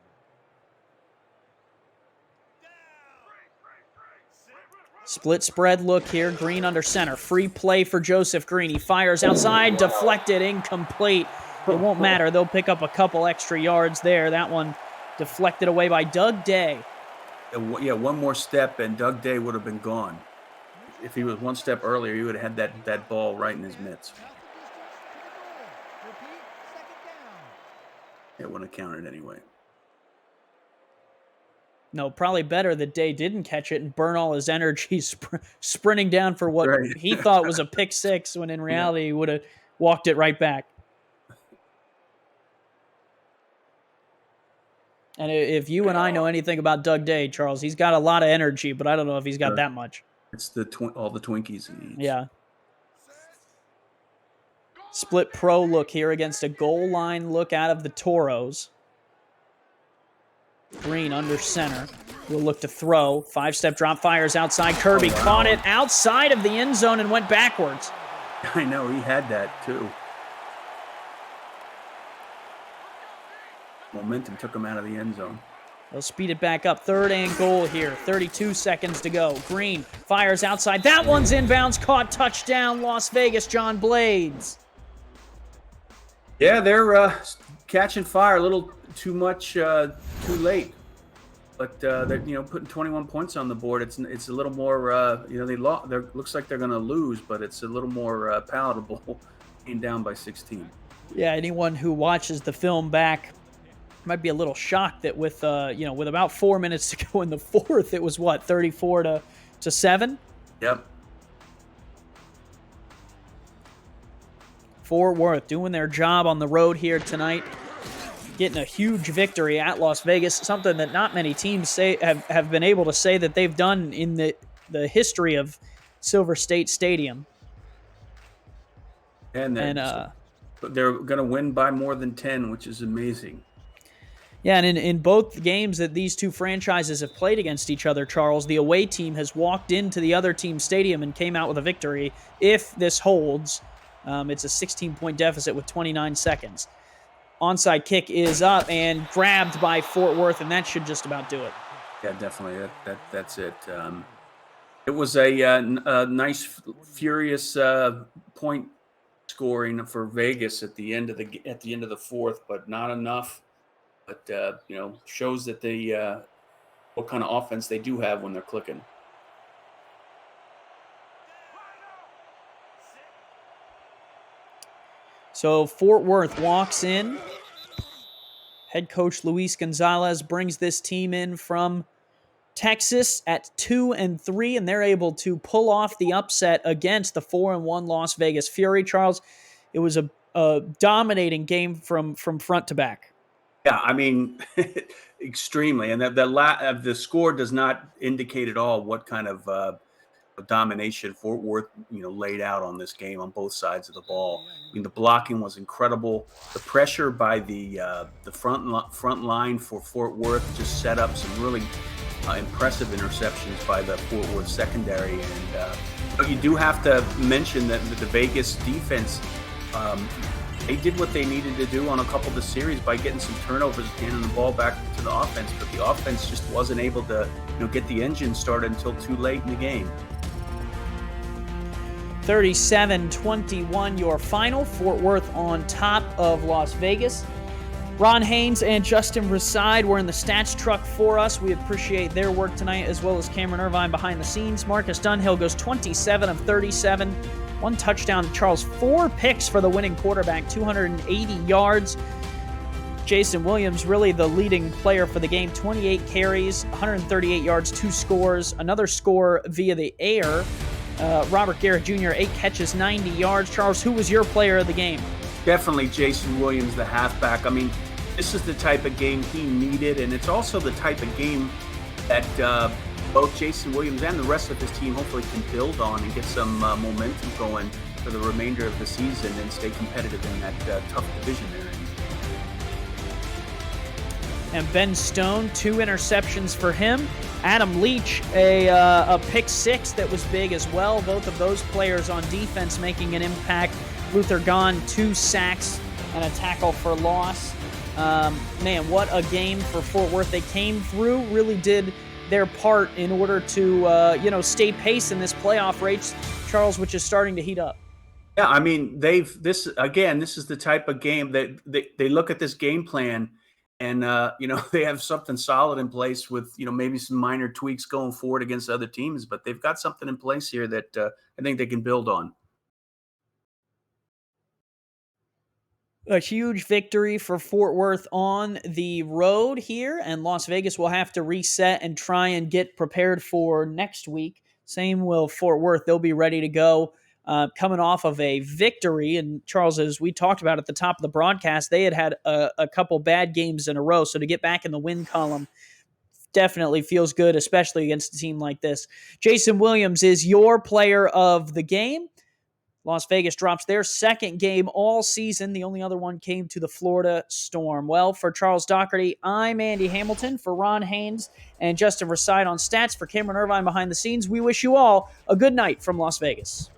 S1: Split spread look here. Green under center. Free play for Joseph Green. He fires outside. Deflected. Incomplete. It won't matter. They'll pick up a couple extra yards there. That one deflected away by Doug Day.
S2: Yeah, one more step and Doug Day would have been gone. If he was one step earlier, he would have had that ball right in his mitts. It wouldn't have counted anyway.
S1: No, probably better that Day didn't catch it and burn all his energy sprinting down for what he thought was a pick six, when in reality he would have walked it right back. And if you and I know anything about Doug Day, Charles, he's got a lot of energy, but I don't know if he's got that much.
S2: It's all the Twinkies he eats.
S1: Yeah. Split pro look here against a goal line look out of the Toros. Green under center. Will look to throw. 5-step drop, fires outside. Kirby caught it outside of the end zone and went backwards.
S2: I know, he had that too. Momentum took him out of the end zone.
S1: They'll speed it back up. 3rd and goal here. 32 seconds to go. Green fires outside. That one's inbounds. Caught. Touchdown, Las Vegas. John Blades.
S2: Yeah, they're catching fire a little too much, too late. But they're putting 21 points on the board. It's a little more they looks like they're going to lose, but it's a little more palatable being down by 16.
S1: Yeah, anyone who watches the film back might be a little shocked that with about 4 minutes to go in the fourth, it was 34 to 7.
S2: Yep.
S1: Fort Worth doing their job on the road here tonight, getting a huge victory at Las Vegas, something that not many teams have been able to say that they've done in the history of Silver State Stadium.
S2: And they're going to win by more than 10, which is amazing.
S1: Yeah, and in both games that these two franchises have played against each other, Charles, the away team has walked into the other team's stadium and came out with a victory. If this holds, it's a 16-point deficit with 29 seconds. Onside kick is up and grabbed by Fort Worth, and that should just about do it.
S2: Yeah, definitely. That's it. It was a nice, furious point scoring for Vegas at the end of the fourth, but not enough. But shows that they what kind of offense they do have when they're clicking.
S1: So Fort Worth walks in. Head coach Luis Gonzalez brings this team in from Texas at 2-3, and they're able to pull off the upset against the 4-1 Las Vegas Fury. Charles, it was a dominating game from front to back.
S2: Yeah, I mean, extremely, and the score does not indicate at all what kind of domination Fort Worth, laid out on this game on both sides of the ball. I mean, the blocking was incredible. The pressure by the front line for Fort Worth just set up some really impressive interceptions by the Fort Worth secondary. And but you do have to mention that the Vegas defense, they did what they needed to do on a couple of the series by getting some turnovers and handing the ball back to the offense. But the offense just wasn't able to, get the engine started until too late in the game.
S1: 37-21 your final. Fort Worth on top of Las Vegas. Ron Haynes and Justin Reside were in the stats truck for us. We appreciate their work tonight, as well as Cameron Irvine behind the scenes. Marcus Dunhill goes 27 of 37. 1 touchdown to Charles. 4 picks for the winning quarterback, 280 yards. Jason Williams, really the leading player for the game. 28 carries, 138 yards, 2 scores. Another score via the air. Robert Garrett Jr., 8 catches, 90 yards. Charles, who was your player of the game?
S2: Definitely Jason Williams, the halfback. I mean, this is the type of game he needed, and it's also the type of game that both Jason Williams and the rest of his team hopefully can build on and get some momentum going for the remainder of the season and stay competitive in that tough division they're in.
S1: And Ben Stone, 2 interceptions for him. Adam Leach, a pick 6 that was big as well. Both of those players on defense making an impact. Luther Gahn, 2 sacks and a tackle for loss. Man, what a game for Fort Worth. They came through, really did their part in order to stay pace in this playoff race, Charles, which is starting to heat up.
S2: Yeah, I mean, this is the type of game that they look at this game plan and they have something solid in place with maybe some minor tweaks going forward against other teams, but they've got something in place here that I think they can build on.
S1: A huge victory for Fort Worth on the road here, and Las Vegas will have to reset and try and get prepared for next week. Same will Fort Worth. They'll be ready to go coming off of a victory. And Charles, as we talked about at the top of the broadcast, they had a couple bad games in a row. So to get back in the win column definitely feels good, especially against a team like this. Jason Williams is your player of the game. Las Vegas drops their second game all season. The only other one came to the Florida Storm. Well, for Charles Doherty, I'm Andy Hamilton. For Ron Haynes and Justin Reside on stats, for Cameron Irvine behind the scenes, we wish you all a good night from Las Vegas.